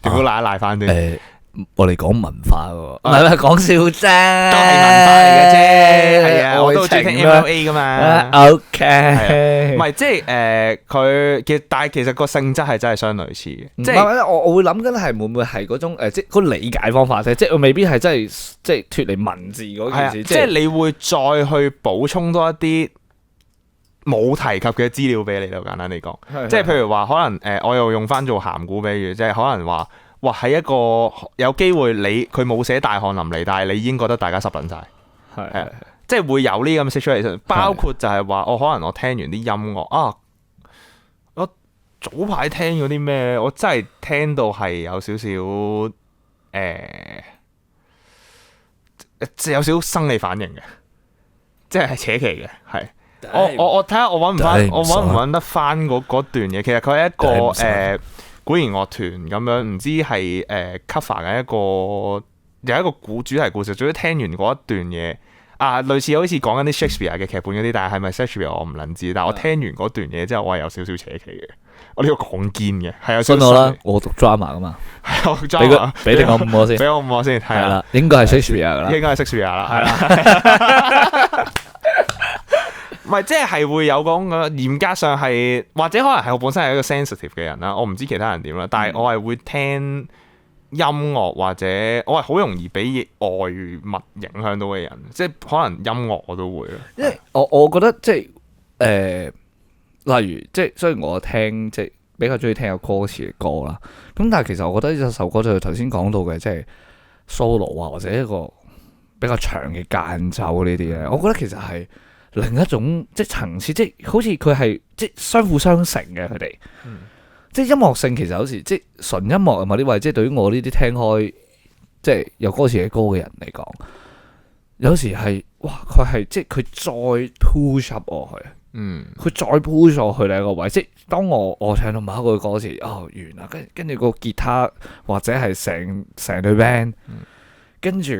點都賴翻啲。我哋講文化喎，唔係講笑啫，都係文化嚟嘅啫。係啊，我都中意聽 MLA 噶嘛。OK，唔係即係佢但係其實個性質係真係相類似嘅。即係我會諗緊係會唔會係嗰種即係嗰理解方法啫，即係未必係真係即係脫離文字嗰件事。即係你會再去補充多一啲冇提及嘅資料俾你咯。簡單嚟講，即係譬如話可能我又用翻做鹹古比喻，即係可能話。哇！喺一個有機會佢冇寫大汗淋漓，但係你已經覺得大家濕撚晒，係即係會有呢咁嘅 situation。包括就係話，可能我聽完啲音樂我早排聽嗰啲咩，我真係聽到係有少少有少少生理反應嘅，即係扯旗嘅，係我睇下我揾唔得翻嗰段嘢。其實佢係一個管弦樂團咁樣，唔知係cover 緊有一個主題故事。總之聽完嗰一段嘢類似好似講緊啲 Shakespeare 嘅劇本嗰啲，但係咪 Shakespeare 我唔撚知。但係我聽完嗰段嘢之後，我係有少少扯旗嘅。我呢個講堅嘅，係有少少。信我啦，我讀 drama 噶嘛。俾定我5個先。俾我5個先，係啦。應該係 Shakespeare 噶啦。應該係 Shakespeare 啦，係啦。唔係，即係會有講嘅，嚴格上係，或者可能係我本身係一個 sensitive 嘅人啦，我唔知其他人點啦，但係我係會聽音樂或者我係好容易俾外物影響到嘅人，即係可能音樂我都會咯。因為我覺得即係例如即係雖然我聽即係比較中意聽有歌詞嘅歌啦，咁但係其實我覺得呢首歌就係頭先講到嘅，即係 solo 或者一個比較長嘅間奏呢啲咧，我覺得其實係另一種即係層次，即係好似佢係即係相輔相成嘅佢哋，即係音樂性其實有時即係純音樂啊嘛啲位，即係對於我呢啲聽開即係有歌詞嘅歌嘅人嚟講，有時係哇佢係即係佢再 push up 我去，佢再 push 我去另一個位，即係當我唱到某一個歌詞完啦，跟住個吉他或者係成隊 band，跟住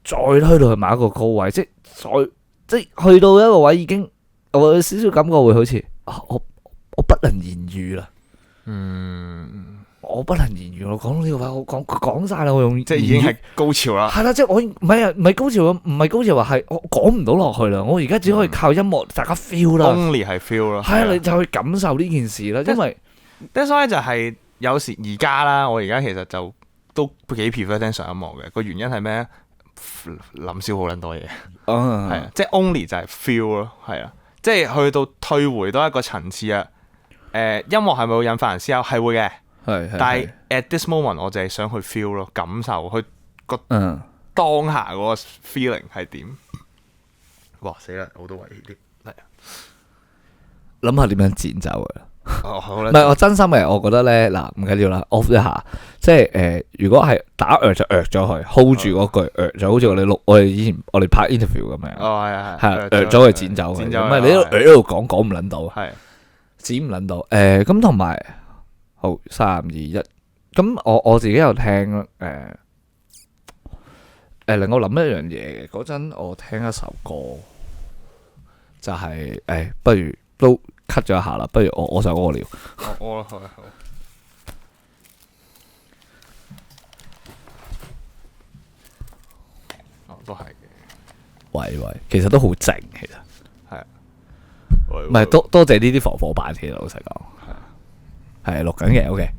再推到去某一個高位，即係即係去到一個位已經，我有少少感覺會好似我不能言語啦，我不能言語，我講到呢個位，我講晒啦，我用即係已經係高潮啦，係啦，即係我唔係高潮，唔係高潮話係我講唔到落去啦，我而家只可以靠音樂大家 feel 啦 ，only 係 feel 啦，係啊，你就去感受呢件事啦，因為所以就係有時而家啦，我而家其實就都幾 prefer 聽純音樂嘅，個原因係咩？諗少好撚多嘢，係係啊，即係 only 就係 feel 咯，係啊，即係去到退回多一個層次啊。音樂係咪會引發人思考？係會嘅，但係 at this moment 我就係想去 feel 咯，感受去個當下嗰個 feeling 係點。哇死啦，好多位啲係啊，諗下點樣剪走嘅。好啦，唔係我真心嘅，我覺得咧嗱唔緊要啦，off 一下，即係如果係打就咗佢 hold 住嗰句就好似我哋以前我哋拍 interview 咁樣，係咗佢剪走佢，唔係你喺度講唔撚到，係剪唔撚到。咁同埋好3、2、1，咁我自己又聽令我諗一樣嘢嘅嗰陣，我聽一首歌就係不如都 cut 咗一下啦，不如我想屙尿。我好。都係嘅。喂，其實都好靜，其實係啊。唔係多謝呢啲防火板，其實老實講係錄緊嘅。OK。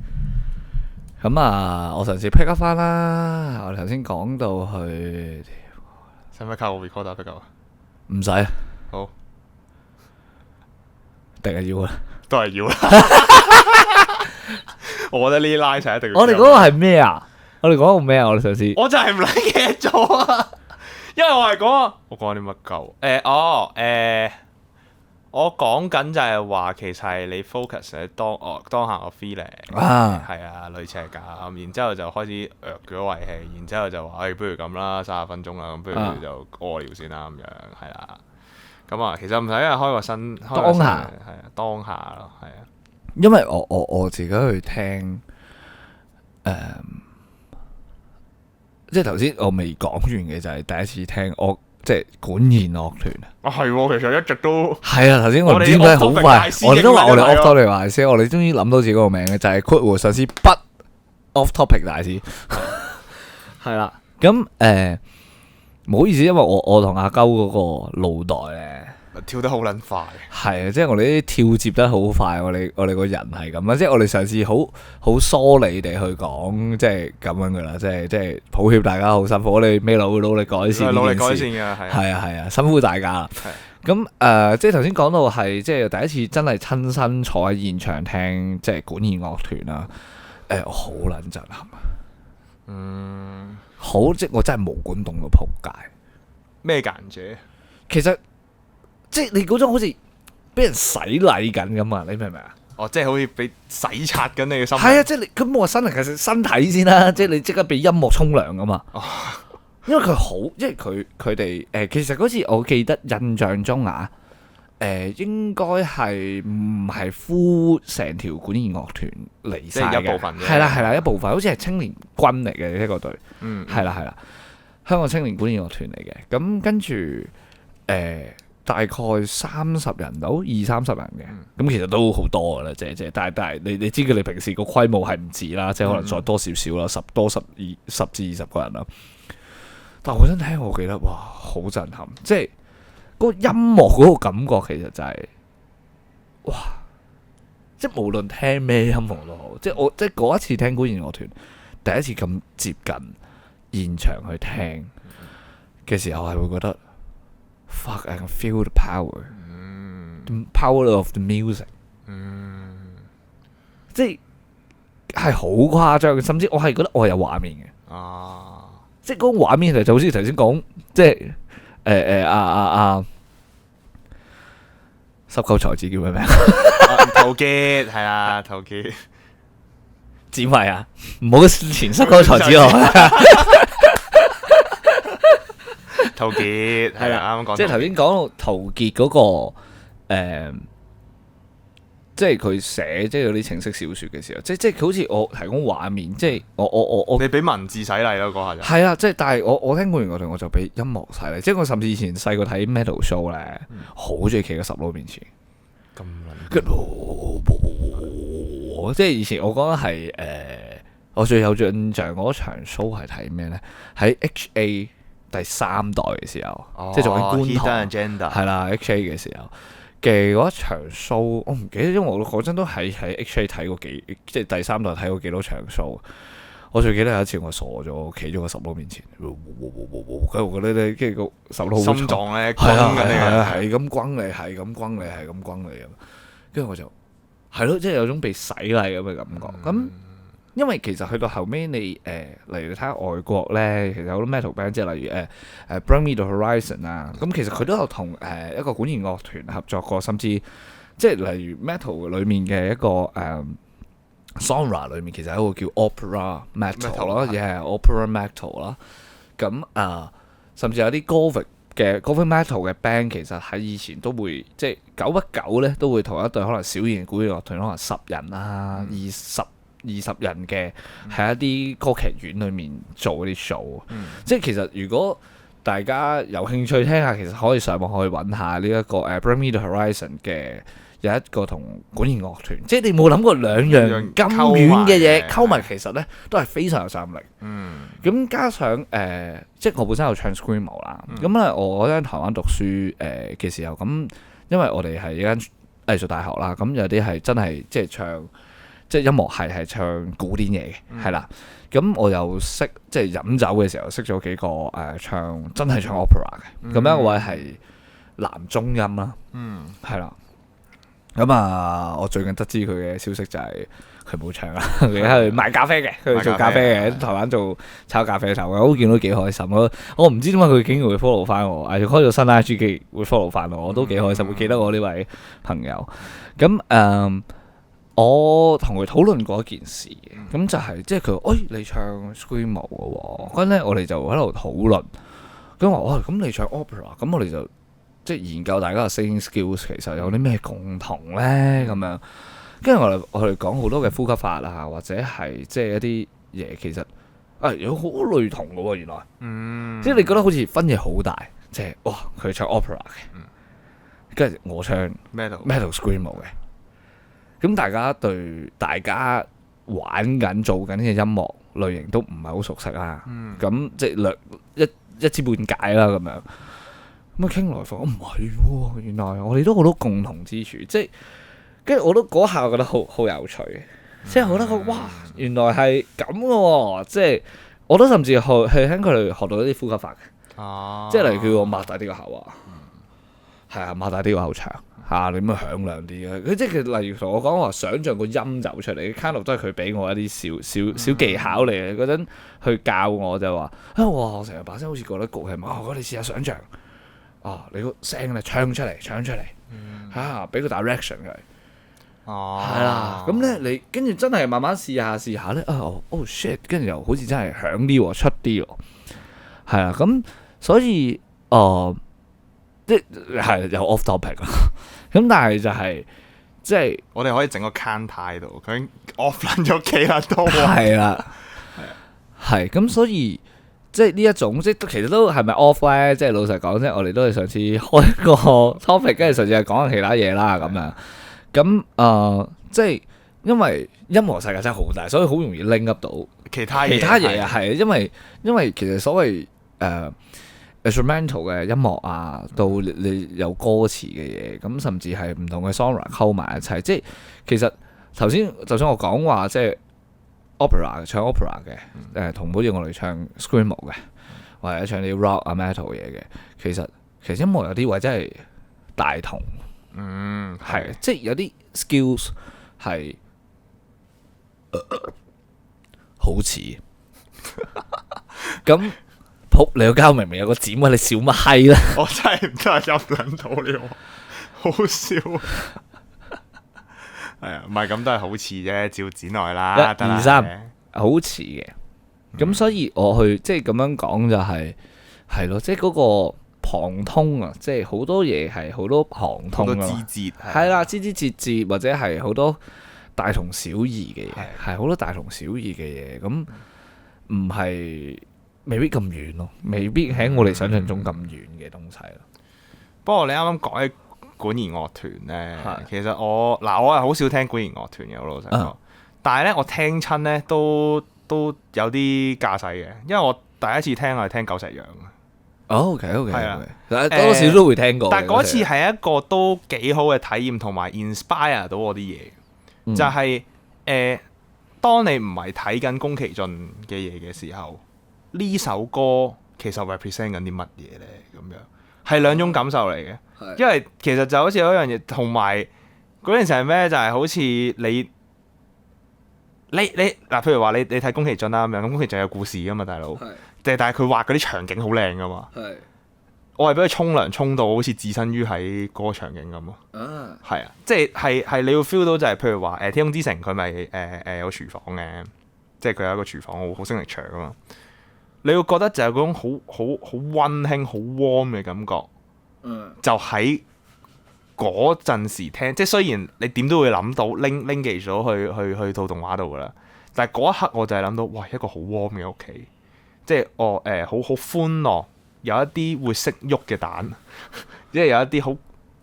咁啊，我嘗試 pick up 翻啦。我哋頭先講到去，使唔使靠我 recorder pick up 啊？唔使。好。定係要啊？都係要啦。我覺得呢啲拉齊一定要。我哋嗰個係咩啊？我哋講個咩啊？我哋上次我就係唔撚記得咗啊！因為我係講我講啲乜鳩？我講緊就係話其實係你 focus 喺當下個 feeling 啊，係啊，類似係咁。然之後就開始咗胃氣，然之後就話不如咁啦，30分鐘啦，咁不如就屙尿先啦，咁樣係啦。咁啊，其實唔使開個新當下係啊，當下咯，係啊。因為我自己去聽，即係頭先我未講完嘅就係第一次聽即係管弦樂團啊。係喎，其實一直都係啊。頭先我唔知點解好快，我哋都話我哋 off topic 大師，我哋終於諗到自己個名嘅就係括弧上次不 off topic 大師。係啦，咁唔好意思，因為我同阿鳩嗰個腦袋咧跳得好撚快，係啊，即係我哋啲跳接得好快，我哋個人係咁啦，即係我哋上次好疏理地去講，即係咁樣噶啦，即係抱歉大家好辛苦，我哋未來會努力改善，努力改善嘅係啊，辛苦大家啦。咁即係頭先講到係即係第一次真係親身坐喺現場聽即係管弦樂團啦，好撚震撼啊！好即我真係毛管戙到仆街。咩感覺？其實即係你嗰種好似俾人洗禮緊咁啊！你明唔明啊？哦，即係好似俾洗刷緊你嘅心。係啊，即係你咁冇話身體，其實身體先啦。即係你即刻俾音樂沖涼噶嘛。因為佢好，因為佢哋其實嗰次我記得印象中啊，應該係唔係呼成條管弦樂團嚟晒嘅，即係一部分啫。係啦，一部分，好似係青年軍嚟嘅一個隊。係啦，香港青年管弦樂團嚟嘅。咁跟住大概30人到20-30人嘅，咁其實都好多噶啦，即係，但係你知佢哋平時個規模係唔止啦，即係可能再多少少啦，10至20個人啦。但係我真聽，我記得哇，好震撼，即係嗰個音樂嗰個感覺，其實就係哇，即係無論聽咩音樂都好，即係即係嗰一次聽管弦樂團，第一次咁接近現場去聽嘅時候，係會覺得。Fuck! I can feel the power, the power of the music. 即係好誇張，甚至我係覺得我係有畫面嘅。即係嗰個畫面就好似頭先講，即係十九才子叫咩名？陶傑係啊，陶傑剪埋啊！唔好前十九才子咯。陶傑係啦，啱啱講，即係頭先講到陶傑嗰個即係佢寫即係嗰啲情色小說嘅時候，即係佢好似我提供畫面，即係我你俾文字洗禮咯嗰下就係啊，即係但係我聽管弦樂團我就俾音樂洗禮，即係我甚至以前細個睇 metal show 咧，好中意企喺十佬面前咁即係以前我講係我最有印象嗰場 show 係睇咩咧？喺 HA。第3代嘅時候，即係做緊觀塘，係啦 HA 嘅時候嘅嗰一場 show，我唔記得，因為我嗰陣都喺HA 睇過即係第3代睇過幾多場 show。我最記得有一次我傻咗，企咗個十佬面前，跟住我覺得咧，跟住個十佬心臟咧係啊緊係咁轟你，係咁轟你，係咁轟你咁，跟住我就係咯，即係有種被洗禮咁嘅感覺。咁因為其實去到後尾你例如你睇下外國咧，其實好多 metal band，即係例如Bring Me The Horizon 啊，咁其實佢都有同一個管弦樂團合作過，甚至即係例如 metal 裡面嘅一個genre 裏面其實有一個叫 opera metal 啦，亦係 opera metal 啦。咁甚至有啲 Gothic metal 嘅 band，其實喺以前都會即係久不久咧，都會同一隊可能小型嘅管弦樂團，可能10人啊、20人嘅，喺一啲歌劇院裏面做嗰啲 show。即係其實如果大家有興趣聽下，其實可以上網去揾下呢一個Bring Me The Horizon 嘅。有一個同管弦樂團，即係你冇諗過兩樣咁遠嘅嘢溝埋，其實咧都係非常有想像力。咁加上即係我本身有唱 screamo 啦。咁咧我喺台灣讀書嘅時候，咁因為我哋係一間藝術大學啦，咁有啲係真係即係唱即係音樂係唱古典嘢嘅，係啦。咁我又識即係飲酒嘅時候識咗幾個真係唱 opera 嘅。咁一位係男中音啦，係啦。咁我最近得知佢嘅消息就係佢冇唱啦，佢係賣咖啡嘅，佢做咖啡嘅，喺台灣做炒咖啡頭嘅，我見到幾開心咯。我唔知點解佢竟然會 follow 翻我，開咗新 IG 會 follow 翻我都幾開心，會記得我呢位朋友。咁我同佢討論過一件事嘅，咁就係即係佢話，你唱 screamo 嘅喎，跟住咧我哋就喺度討論，咁話咁你唱 opera，咁我哋就即係研究大家嘅 singing skills 其實有啲咩共同咧咁樣，跟住我哋講好多嘅呼吸法啊，或者係即係一啲嘢，其實有好類同嘅喎，原來，即係你覺得好似分野好大，即係哇佢唱 opera 嘅，跟住我唱 metal screamo 嘅，咁大家玩緊做緊嘅音樂類型都唔係好熟悉啦，咁即係一知半解啦咁樣。咁傾來講，唔係喎，原來我哋都好多共同之處，即係跟住我都嗰下覺得好有趣嘅，即係我覺得哇，原來係咁嘅喎，即係我都甚至去喺佢哋學到一啲呼吸法嘅，即係例如叫我擘大啲個口啊，係啊，擘大啲個口長嚇，你咁樣響亮啲嘅，佢即係例如同我講話，想像個音走出嚟，kind of 都係佢俾我一啲小技巧嚟嘅，嗰陣去教我就話我成日把聲好似覺得焗氣，我哋試下想像。你個聲咧唱出嚟，嚇，俾個 direction 佢，係啦。咁咧你跟住真係慢慢試下咧，shit，跟住又好似真係響啲喎，出啲喎，係啦。咁所以即係有 off topic 啦。咁但係就係即係我哋可以整個 count 喺度，佢已經 off 撚咗幾啦都係啦，係咁所以。即係呢一種，即係其實都係咪 off 咧？即係老實講，即係我哋都係上次開個 topic，跟住上次係講下其他嘢啦咁樣。咁即係因為音樂世界真係好大，所以好容易 link up 到其他嘢啊，係因為其實所謂instrumental 嘅音樂啊，到你有歌詞嘅嘢，咁甚至係唔同嘅 genre 溝埋一齊。即係其實頭先就算我講話即係。opera 唱 opera 嘅，同好似我哋唱 screamo 嘅，或者唱啲 rock 啊 metal 嘢嘅，其實音樂有啲位真係大同，係即係有啲 skills 係好似咁仆你個膠明明有個剪位，你笑乜閪咧？我真係唔得入撚到你，好笑。係啊，唔係咁都係好似啫，照剪落去啦。1、2、3，好似嘅。咁所以我去即係咁樣講就係咯，即係嗰個旁通啊，即係好多嘢係好多旁通啊，枝節係啦，枝枝節節或者係好多大同小異嘅嘢，係好多大同小異嘅嘢。咁唔係未必咁遠咯，未必喺我哋想象中咁遠嘅東西咯。不過你啱啱講起管弦樂團咧，其實我係好少聽管弦樂團嘅，我老實講。但係咧，我聽親咧都有啲架勢嘅，因為我第一次聽我係聽久石讓嘅。OK，係啦，多少都會聽過。但係嗰次係一個都幾好嘅體驗，同埋 inspire 到我啲嘢。就係當你唔係睇緊宮崎駿嘅嘢嘅時候，呢首歌其實 represent 緊啲乜嘢咧？咁樣係兩種感受嚟嘅，因為其實就好似有一樣嘢，同埋嗰陣時係咩？就係好似你嗱，譬如話你睇宮崎駿啦咁樣，咁宮崎駿有故事噶嘛，大佬。但係佢畫嗰啲場景好靚噶嘛。我係俾佢沖涼沖到好似置身於喺嗰個場景咁咯。係啊，即係你要 feel 到就係譬如話天空之城佢咪有廚房嘅，即係佢有一個廚房好星力場噶嘛。你會覺得就係嗰種好溫馨、好 warm 嘅感覺。就喺嗰陣時聽，即係雖然你點都會諗到拎記咗去套動畫度噶啦，但係嗰一刻我就係諗到，哇！一個好 warm 嘅屋企，即係好歡樂，有一啲會識喐嘅蛋，即係有一啲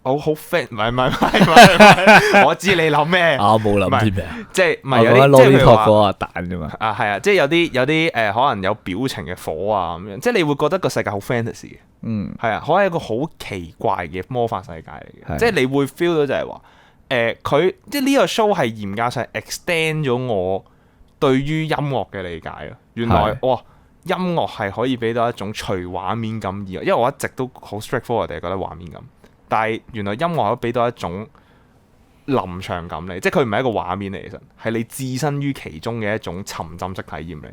好 fit， 唔係，我知你諗咩？我冇諗啲咩，即係唔係有啲即係譬如話嗰個蛋啫嘛。係啊，即係有啲可能有表情嘅火啊咁樣，即係你會覺得個世界好 fantasy 嘅。係啊，可能係一個好奇怪嘅魔法世界嚟嘅，即係你會 feel 到就係話佢即係呢個 show 係嚴格上 extend 咗我對於音樂嘅理解啊。原來哇，音樂係可以俾到一種隨畫面感而，因為我一直都好 straightforward 地覺得畫面感。但係原來音樂可以俾到一種臨場感嚟，即係佢唔係一個畫面嚟，其實係你置身於其中嘅一種沉浸式體驗嚟。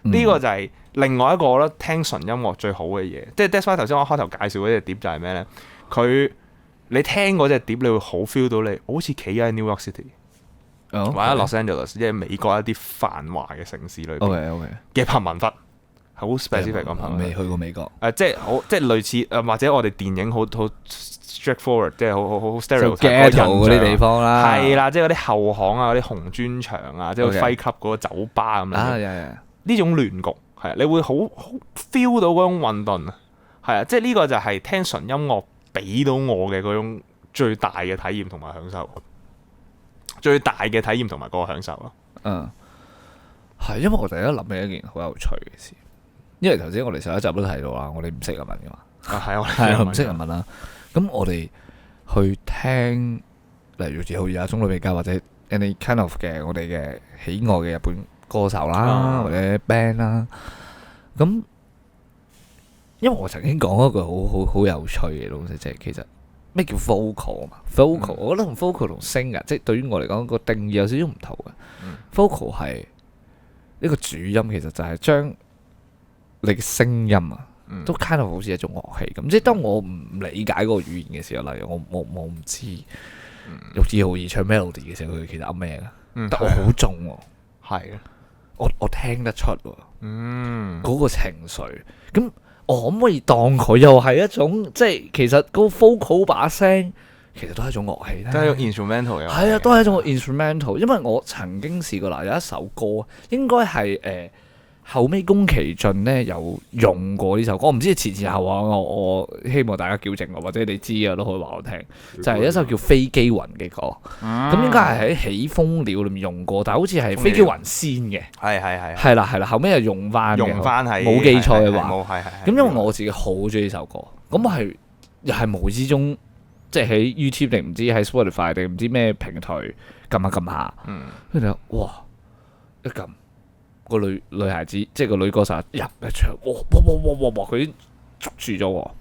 呢個就係另外一個我覺得聽純音樂最好嘅嘢，即係 that's why 頭先我開頭介紹嗰隻碟就係咩咧？你聽嗰隻碟，你會好 feel 到你好似企喺 New York City，或者 Los Angeles， 即係美國一啲繁華嘅城市裏邊嘅貧民窟。好 specific 咁樣，未去過美國。即係類似或者我哋電影好 straightforward， 即係好 stereotype 嗰啲地方啦。係啦，即係嗰啲後巷啊，嗰啲紅磚牆啊，即係 Fight Club 嗰個酒吧咁樣。呢種亂局係你會好 feel 到嗰種混沌啊。係啊，即係呢個就係聽純音樂俾到我嘅嗰種最大嘅體驗同埋享受，最大嘅體驗同埋嗰個享受咯。係，因為我突然間諗起一件好有趣嘅事。因為頭先我哋上一集都提到啦，我哋唔識日文噶嘛，我唔識日文啦。咁我哋去聽，例如好似阿中島美嘉或者 any kind of 嘅我哋嘅喜愛嘅日本歌手啦，或者 band 啦。咁因為我曾經講一句好有趣嘅東西，即係其實咩叫 vocal 啊嘛？vocal 我覺得同 vocal 同 singer，即係對於我嚟講個定義有少少唔同嘅。vocal 係呢個主音，其實就係將你嘅聲音啊，都 kind of 好似一種樂器咁。即係當我唔理解嗰個語言嘅時候，例如我唔知玉置浩二唱 melody 嘅時候，佢其實噏咩㗎？但我好重喎，係我聽得出喎，嗰個情緒。咁我可唔可以當佢又係一種即係其實嗰個 vocal 把聲其實都係一種樂器咧？都係一種 instrumental 嘅。係啊，都係一種 instrumental。因為我曾經試過有一首歌應該係後尾宮崎駿咧有用過呢首歌，我唔知前後啊，我希望大家矯正我，或者你知啊都可以話我聽，就係一首叫《飛機雲》嘅歌。咁應該係喺《起風了》裏面用過，但係好似係《飛機雲》先嘅。係啦，後尾又用翻係冇記錯嘅話。咁因為我自己好中意呢首歌，咁我係又係無意之中，即係喺 YouTube 定唔知喺 Spotify 定唔知咩平台撳下，跟住哇一撳。個女孩子，即係個女歌手入一唱，哇！佢已經捉住咗我，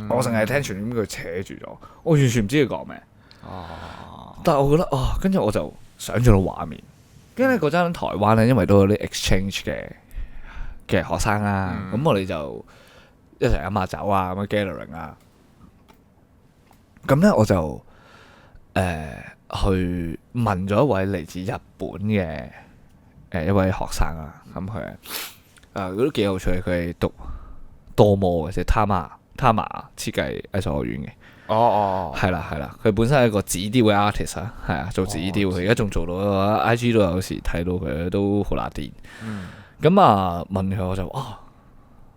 我淨係聽全點佢扯住咗，我完全唔知佢講咩。但係我覺得跟住我就想像到畫面。跟住嗰陣台灣咧，因為都有啲 exchange 嘅學生啦，咁我哋就一齊飲下酒啊，咁 gathering 啊。咁咧我就去問咗一位嚟自日本嘅。一位學生啊，咁佢佢都幾有趣，佢係讀多摩嘅，即係 Tama 設計藝術學院嘅。係啦，佢本身係一個紙雕嘅 artist 啊，係啊，做紙雕，佢而家仲做到IG 都有時睇到佢都好乸癲。咁問佢我就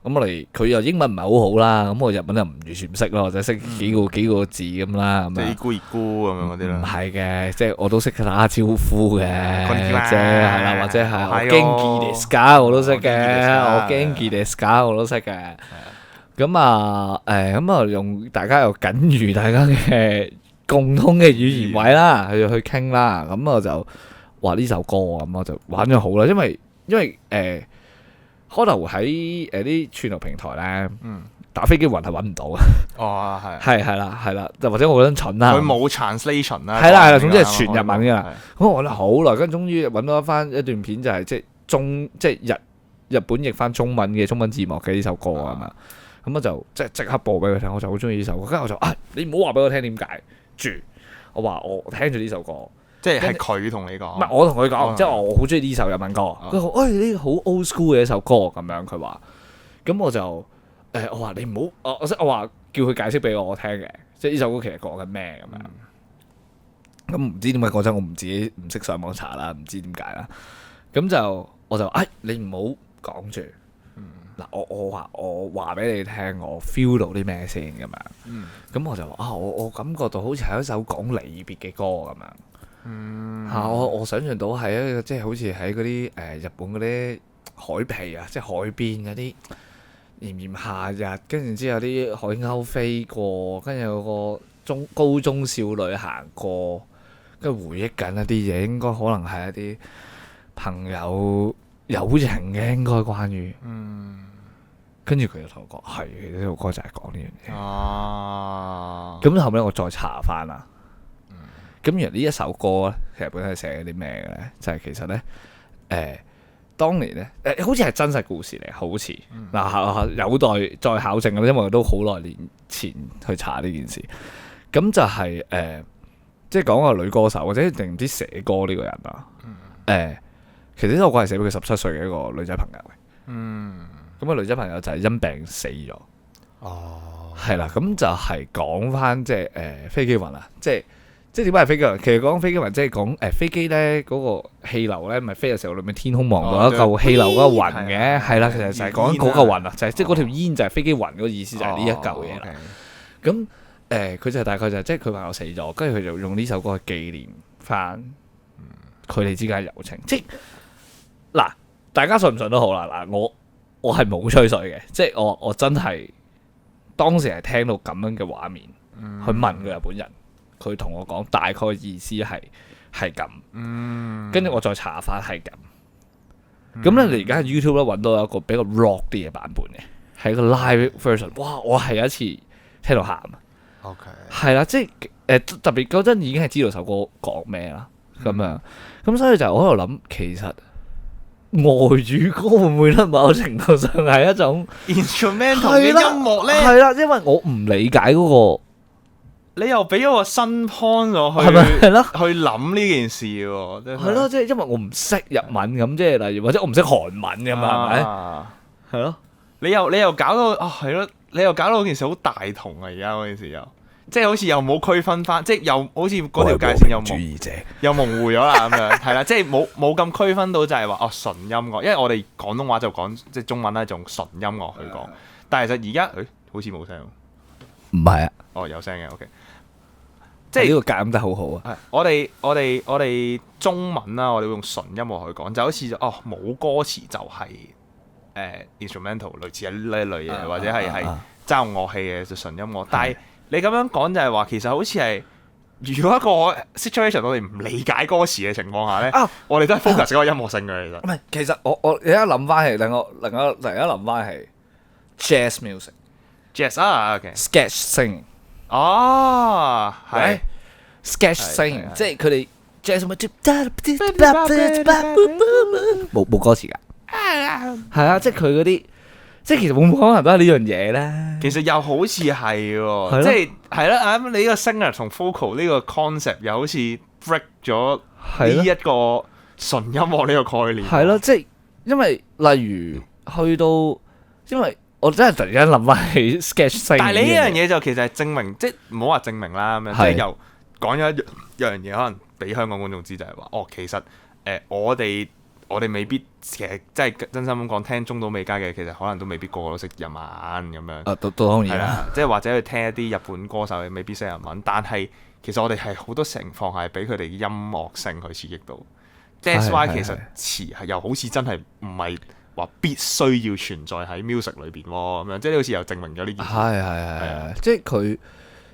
咁我哋佢又英文唔係好好啦，咁我日文又完全唔識咯，或者識幾個字咁啦，咁啊，咕咁樣嗰啲啦。唔係嘅，即係我都識打招呼嘅啫，係啦，或者係我驚記㗎我都識嘅，我驚記㗎我都識嘅。咁用大家又僅餘大家嘅共通嘅語言位啦，去傾啦。咁我就話呢首歌咁我就玩咗好啦，因為可能喺啲串流平台咧，打飛機雲係揾唔到嘅。哦，係係啦，就或者我覺得蠢啦。佢冇 translation 啦。係啦，總之係全日文㗎啦。係咁我揾咗好耐，跟住終於揾到翻一段片，就係即係日本譯翻中文嘅中文字幕嘅呢首歌啊嘛。咁我就即刻播俾佢聽，我就好中意呢首歌。跟住我就你唔好話俾我聽點解住。我話我聽咗呢首歌。即係佢同你講，唔係我同佢講，即係我好中意呢首日文歌。佢話：呢個好 old school 嘅一首歌咁樣。佢話，咁我就我話你唔好，我話叫佢解釋俾我聽嘅，即係呢首歌其實講緊咩咁樣。咁唔知點解嗰陣我自己唔識上網查啦，唔知點解啦。咁我就你唔好講住。嗱，我話俾你聽，我 feel 到啲咩先咁樣。咁我就話我感覺到好似係一首講離別嘅歌咁樣。我想象到係一個即係好似喺嗰啲日本嗰啲海皮啊，即係海邊嗰啲炎炎夏日，跟住之後啲海鷗飛過，跟住有個高中少女行過，跟住回憶緊一啲嘢，應該可能係一啲朋友友情嘅，應該關於跟住佢就同我講係呢首歌就係講呢樣嘢。咁後尾我再查翻啦。咁原來呢一首歌咧，其實本身係寫啲咩嘅咧？就係其實咧，當年咧，好似係真實故事嚟，好似嗱有待再考證啦，因為都好耐年前去查呢件事。咁就係即係講個女歌手或者定唔知寫歌呢個人啊？其實呢首歌係寫俾佢17歲嘅一個女仔朋友嘅。咁個女仔朋友就係因病死咗。係啦，咁就係講翻即係飛機雲啊，即係點解係飛機雲？其實講飛機雲即係講飛機咧嗰個氣流咧，咪飛嘅時候裏面天空望到一嚿氣流嗰個雲嘅，係啦，其實就係講嗰嚿雲啊，就係即係嗰條煙就係飛機雲嗰個意思，就係呢一嚿嘢啦。咁佢就大概就係即係佢朋友死咗，跟住佢就用呢首歌去紀念翻佢哋之間嘅友情。即係嗱，大家信唔信都好啦。嗱，我係冇吹水嘅，即係我真係當時係聽到咁樣嘅畫面，去問個日本人。佢同我講大概意思係咁，跟住我再查翻係咁。咁咧，你而家喺 YouTube 咧揾到一個比較 rock 啲嘅版本嘅，係一個 live version。哇！我係有一次聽到喊啊。OK，係啦，即係特別嗰陣已經係知道首歌講咩啦，咁樣。咁所以就我喺度諗，其實外語歌會唔會咧某程度上係一種 instrumental 嘅音樂咧？係啦，因為我唔理解嗰個。你又俾咗個新 point 咗去，係咪係咯？去諗呢件事喎，係咯，即係因為我唔識日文咁，即係例如或者我唔識韓文咁嘛，係咪？係咯，你又搞到係咯，你又搞到件事好大同啊！而家嗰件事又即係好似又冇區分翻，即係又好似嗰條界線又模糊咗啦咁樣，係啦，即係冇咁區分到就係話純音樂，因為我哋廣東話就講即係中文咧，就用純音樂去講，但係其實而家好似冇聲，唔係啊，有聲嘅 OK。即係呢個隔音得好好啊！我哋中文啦，我哋會用純音樂去講，就好似冇歌詞就係instrumental 類似呢一類嘢，或者係揸樂器嘅就純音樂。但係你咁樣講就係話，其實好似係如果一個 situation 我哋唔理解歌詞嘅情況下咧，我哋都係 focus 嗰個音樂性嘅。其實唔係，其實我而家諗翻起，突然間諗翻起 jazz music，jazz sketch singing。係 sketch singing，即係佢哋 jazz 冇歌詞㗎，係啊，即係佢嗰啲，即係其實會唔會可能都係呢樣嘢咧？其實又好似係喎，即係係啦，你呢個 singer 同 vocal 呢個 concept 又好似 break 咗呢一個純音樂呢個概念。係咯，即係因為例如去到，因為我真係突然間諗翻起 sketch singing。但係你呢樣嘢就其實係證明，即係唔好話證明啦咁樣，即係又講咗一樣嘢，可能俾香港觀眾知就係話，其實我哋未必其實即係真心咁講，聽中島美嘉嘅，其實可能都未必個個都識日文咁樣。都當然啦，即係或者去聽一啲日本歌手，未必識日文，但係其實我哋係好多情況係俾佢哋音樂性去刺激到。That's why 其實詞係又好似真係唔係話必須要存在喺 music 裏邊喎，咁樣即係好似又證明咗呢件事。係，即係佢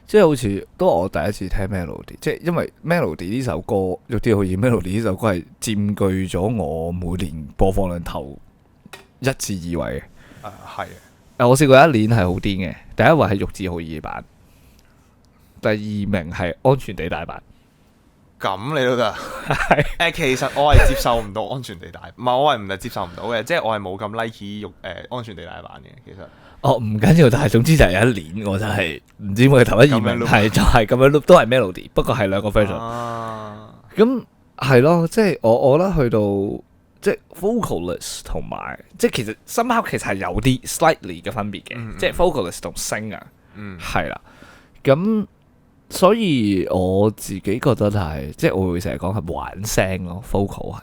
即係好似都我第一次聽 Melody，即係因為 Melody 呢首歌，玉啲好似 Melody 呢首歌係佔據咗我每年播放量頭1至2位嘅。係。我試過一年係好癲嘅，第一位係玉置浩二版，第二名係安全地帶版。咁你都得？係其實我係接受唔到安全地帶，唔係我係唔係接受唔到嘅，即係我係冇咁 like 安全地帶版嘅。其實唔緊要，但係總之就係有一年我就係唔知點解頭一二名係就係咁樣 loop 都係 Melody， 不過係兩個 version。咁係咯，即係我覺得去到即係 vocalist 同埋即係其實 somehow 其實係有啲 slightly 嘅分別嘅，即係 vocalist 同 singer 係啦。咁所以我自己覺得係，即係我會成日講係玩聲咯 ，vocal 係。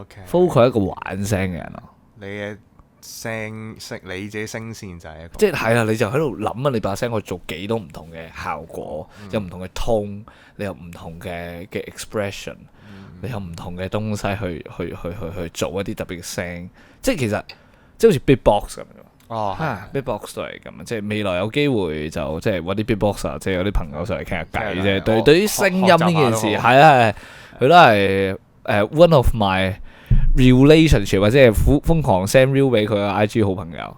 OK。vocal 係一個玩聲嘅人咯。你嘅聲你自己聲線就係一個。即係係啦，你就喺度諗啊！你把聲可以做幾多唔同嘅效果，有唔同嘅 tone，你有唔同嘅 expression，你有唔同嘅東西去做一啲特別嘅聲。即係其實即係好似 beatbox 咁樣。beatbox 都係咁啊！即係未來有機會就即係揾啲 beatboxer，即係有啲朋友上嚟傾下偈啫。對於聲音呢件事，係佢都係one of my relationship 或者係瘋狂 send reel 俾佢嘅 IG 好朋友。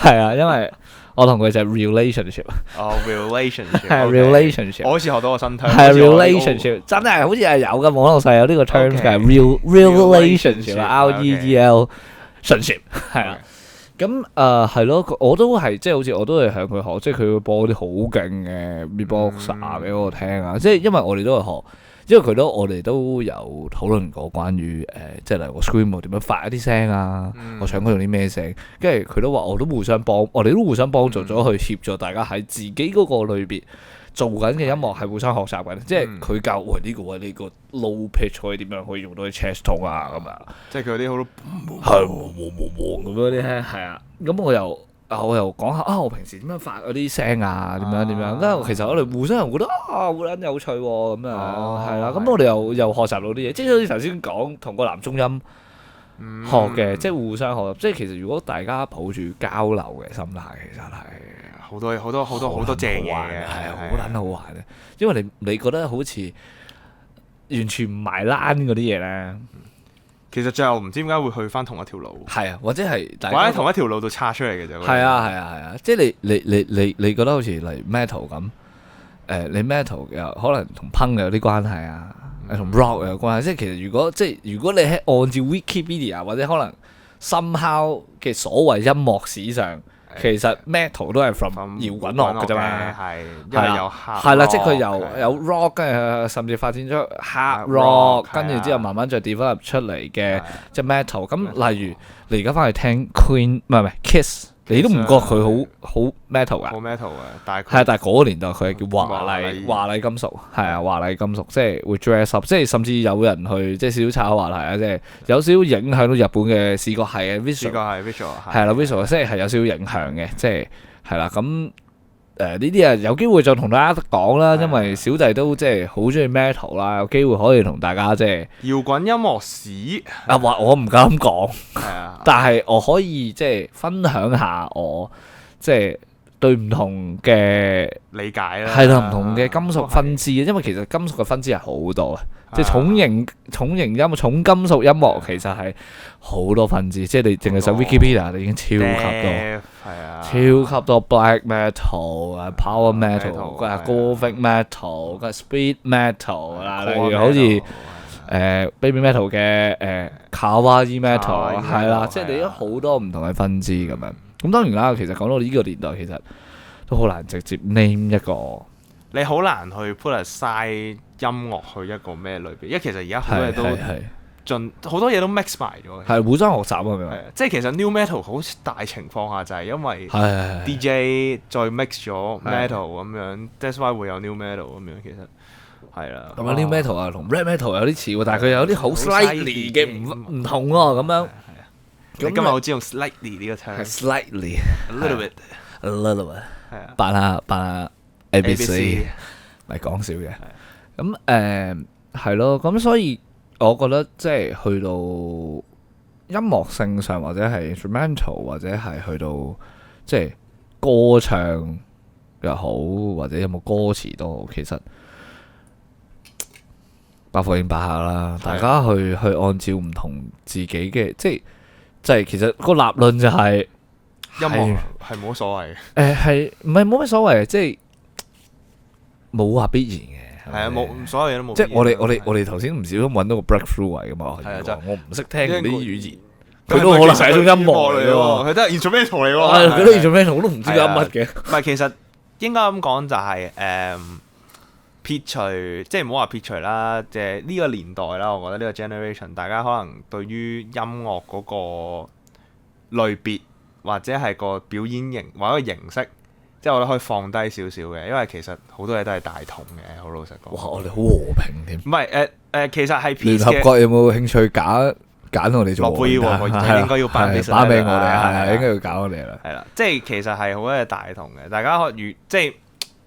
係啊，因為我同佢就係 relationship。relationship 係 relationship。我好似學到個新 term。係 relationship，真係好似係有嘅，網絡上有呢個 term 嘅 relationship，REEL relationship 係啊。咁係咯，我都係即係好似我都係向佢學，即係佢會播啲好勁嘅 beatbox 俾我聽啊！即係因為我哋都係學，因為我哋都有討論過關於即係例如我 scream 點樣發一啲聲啊，我唱歌用啲咩聲，跟住佢都話我哋都互相幫助咗去協助大家喺自己嗰個類別做緊嘅音樂係互相學習緊，即係佢教我呢個位呢個 low pitch 可以點樣可以用到啲 chest tone 啊咁啊，即係佢啲好多係咁嗰啲咧，係啊，咁我又講下我平時點樣發嗰啲聲啊，點樣，跟住其實我哋互相又覺得好撚有趣喎，咁樣係啦，咁我哋又學習到啲嘢，即係好似頭先講同個男中音學嘅，即係互相學習，即係其實如果大家抱住交流嘅心態，其實係。好多正嘢嘅，係好撚好玩嘅，因為你覺得好似完全唔埋欄嗰啲嘢咧，其實最後唔知點解會去翻同一條路，係啊，或者係喺同一條路度叉出嚟嘅啫。係啊，即係你覺得好似例如 metal 咁，你 metal 又可能同 punk 有啲關係啊，同 rock 有關係。即係其實如果你係按照 Wikipedia 或者可能 somehow 嘅所謂音樂史上。其實 metal 都係 from 搖滾樂嘅啫嘛，係因為有係啦，即係佢有 rock， 跟住甚至發展咗 hard rock， 跟住之後慢慢再 develop 出嚟嘅即係 metal。咁例如你而家翻去聽 Queen 唔係 Kiss， 你都唔覺佢好 metal 噶，好 metal 嘅，但係嗰個年代佢係叫華麗金屬，係啊，華麗金屬，即係會 dress up，即係甚至有人去即係少少炒話題啊，即係有少少影響到日本嘅視覺系嘅 visual， 係啦 visual， 即係有少少影響嘅，即係係啦咁呢啲啊有機會再同大家講啦，因為小弟都即係好中意 metal 啦，有機會可以同大家即係搖滾音樂史我唔敢講，係但係我可以即係分享下我即係對唔同嘅理解啦，係啦，唔同嘅金屬分支，因為其實金屬嘅分支係好多啊，即係重型金屬音樂其實係好多分支，即係你淨係上 Wikipedia 你已經超級多，係啊，超級多 black metal、power metal、gothic metal、speed metal 啦，例如好似baby metal 嘅kawaii metal 係啦，即係你都好多唔同嘅分支咁樣。咁當然啦，其實講到呢個年代，其實都好難直接 name 一個，你好難去 put aside 音樂去一個咩類別，因為其實而家好多嘢都好多嘢都 mix 埋咗，係互相學習啊，係咪？即係其實 new metal 好大情況下就係因為 DJ 再 mix 咗 metal 咁樣 ，that's why 會有 new metal 咁樣，其實係啦。咁啊 new metal 啊同 rap metal 有啲似喎，但係佢有啲好 slightly 嘅唔同喎，咁樣。咁今日好中意用 slightly 呢個 term，slightly，a little bit，係啊，扮下 ABC， 唔係講笑嘅。咁係咯，咁所以我覺得即係去到音樂性上，或者係 instrumental，或者係去到即係歌唱又好，或者有冇歌詞都好，其實百貨應百客啦。大家去按照唔同自己嘅，即係其實個立論就係、音樂係冇乜所謂嘅。係唔係冇乜所謂？即係冇話必然嘅。係啊，冇所有嘢都冇。即係我哋頭先唔小心揾到個 breakthrough 位噶嘛。係啊，就我唔識聽嗰啲語言，佢都可能係一種音樂嚟喎。佢都係 instrumental 嚟喎。佢都 instrumental，我都唔知佢噏乜嘅。唔係，其實應該咁講就係撇除，即係唔好話撇除啦，即係呢個年代啦，我覺得呢個 generation，大家可能對於音樂嗰個類別或者係個表演形或者個形式。即係我覺得可以放低少少嘅，因為其實好多嘢都係大同嘅，好老實講。哇！我哋好和平添。唔係其實係聯合國有冇興趣揀我哋做？諾貝爾和平獎應該要頒俾我哋，係應該要搞我哋啦。係啦，即係其實係好多嘢大同嘅，大家可以即係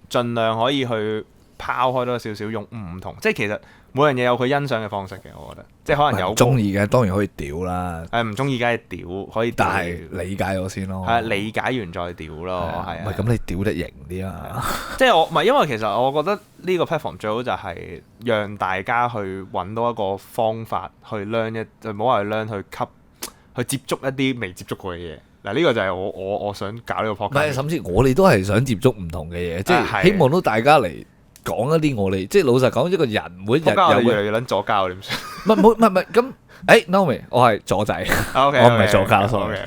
盡量可以去拋開多少少，用唔同，即係其實每樣嘢有佢欣賞嘅方式嘅，我覺得。即係可能有中意嘅，當然可以屌啦。唔中意梗係屌，可以。但係理解我先咯。係理解完再屌咯，係啊。唔係咁，你屌得型啲啊！即係我唔係，因為其實我覺得呢個 platform 最好就係讓大家去揾到一個方法去 learn 就唔好話去 learn 去接觸一啲未接觸過嘅嘢。嗱，呢個就係我想搞呢個 podcast。唔係，甚至我哋都係想接觸唔同嘅嘢，即係希望到大家嚟。講一啲我哋即係老實講，一個人每日有越嚟越撚左膠點算？唔係咁，Nomi，我係左仔，我唔係左膠，sorry。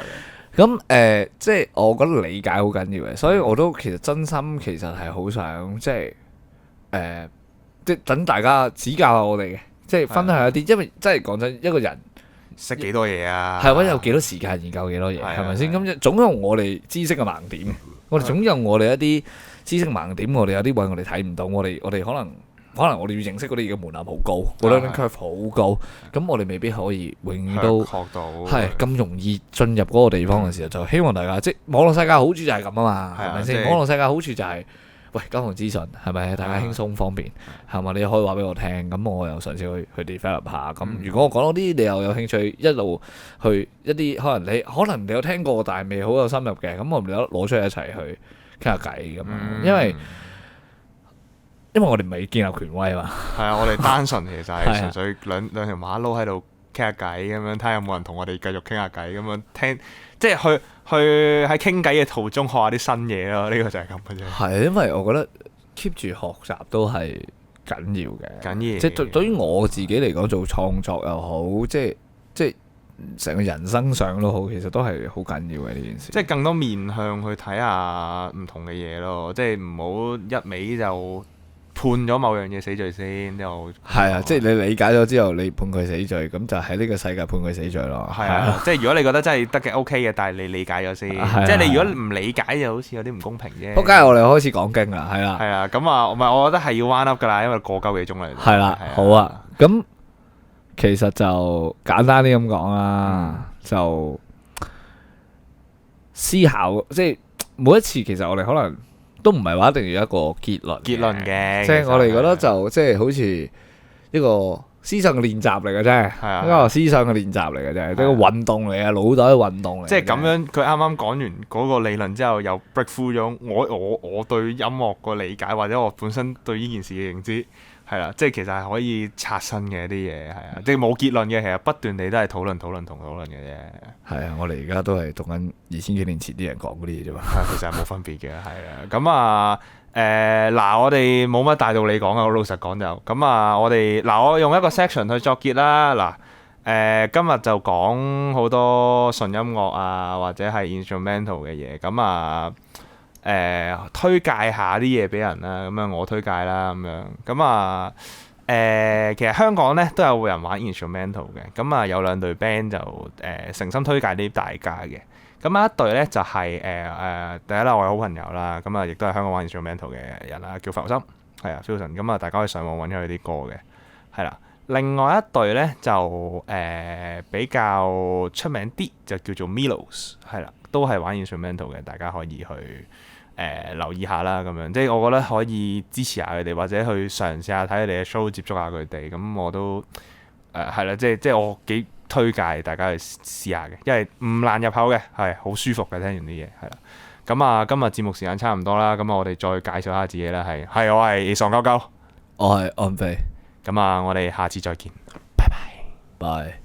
咁即係我覺得理解好緊要嘅，所以我都其實真心其實係好想即係即係等大家指教下我哋嘅，即係分享一啲，因為真係講真，一個人識幾多嘢啊？係揾有幾多時間研究幾多嘢，係咪先？咁總有我哋知識嘅盲點，我哋總有我哋一啲。知識盲點，我哋有啲位我哋睇唔到，我哋可能我哋要認識嗰啲嘅門檻好高，個 learning curve 好高，咁我哋未必可以永遠都學到係咁容易進入嗰個地方嘅時候，就希望大家即係網絡世界好處就係咁啊嘛，係咪先？網絡世界好處就係喂交換資訊係咪？大家輕鬆方便係嘛？你可以話俾我聽，咁我又嘗試去 develop 下。咁如果我講到啲你又有興趣一路去一啲可能你有聽過，但係未好有深入嘅，咁我哋攞出嚟一齊去。傾下偈咁樣，因為我哋唔係建立權威嘛。係啊，我哋單純其實係純粹兩條馬騮喺度傾下偈咁樣，睇下有冇人同我哋繼續傾下偈咁樣聽，即係去喺傾偈嘅途中學下啲新嘢咯。呢個就係咁嘅啫。係，因為我覺得 keep 住學習都係緊要嘅。緊要。即係對於我自己嚟講，做創作又好，即係。成個人生上都好，其實都係好緊要嘅呢件事。即係更多面向去睇下唔同嘅嘢咯，即係唔好一味就判咗某樣嘢死罪先。係啊，即係你理解咗之後，你判佢死罪，咁就喺呢個世界判佢死罪咯。係啊，即係如果你覺得真係得嘅 OK 嘅，但係你理解咗先。即係你如果唔理解，就好似有啲唔公平啫。好，梗係我哋開始講經啦，係啦。係啊，咁啊，唔係，我覺得係要 wind up 噶啦，因為過鳩幾鐘嚟。係啦，好啊，咁。其實就簡單啲咁講啦，就思考，即係每一次其實我哋可能都唔係話一定要一個結論嘅，即係我哋覺得就即係好似一個思想嘅練習嚟嘅啫，一個思想嘅練習嚟嘅啫，一個運動嚟嘅，腦袋嘅運動嚟。即係咁樣，佢啱啱講完嗰個理論之後，又 break through 咗我對音樂個理解，或者我本身對呢件事嘅認知。係啦，即係其實係可以刷新嘅啲嘢，係啊，即係冇結論嘅，其實不斷地都係討論嘅啫。係啊，我哋而家都係讀緊2000幾年前啲人講嗰啲嘢啫嘛。其實係冇分別嘅，係啊。咁啊，嗱，我哋冇乜大道理講啊，我老實講就咁啊。我用一個 section 去作結啦。嗱，今日就講好多純音樂啊，或者係 instrumental 嘅嘢。咁啊。推介下啲嘢俾人啦，咁樣我推介啦，咁樣咁啊，其實香港咧都有人玩 instrumental 嘅，咁啊有兩隊 band 就誠心推介俾大家嘅，咁啊一隊咧就係第一啦，我有好朋友啦，咁啊亦都係香港玩 instrumental 嘅人啦，叫浮心，係啊 Fusion，咁啊大家可以上網揾佢啲歌嘅，係啦，另外一隊咧就比較出名啲，就叫做 Milos， 係啦，都係玩 instrumental 嘅，大家可以去。留意下啦，咁樣即係我覺得可以支持下佢哋，或者去嘗試下睇佢哋嘅 show，接觸下佢哋。咁我都係啦，即係我幾推介大家去試下嘅，因為唔難入口嘅，係好舒服嘅。聽完啲嘢係啦。咁啊，今日節目時間差唔多啦，咁啊，我哋再介紹下自己啦，係我係喪鳩鳩，我係安飛，咁啊，我哋下次再見。拜。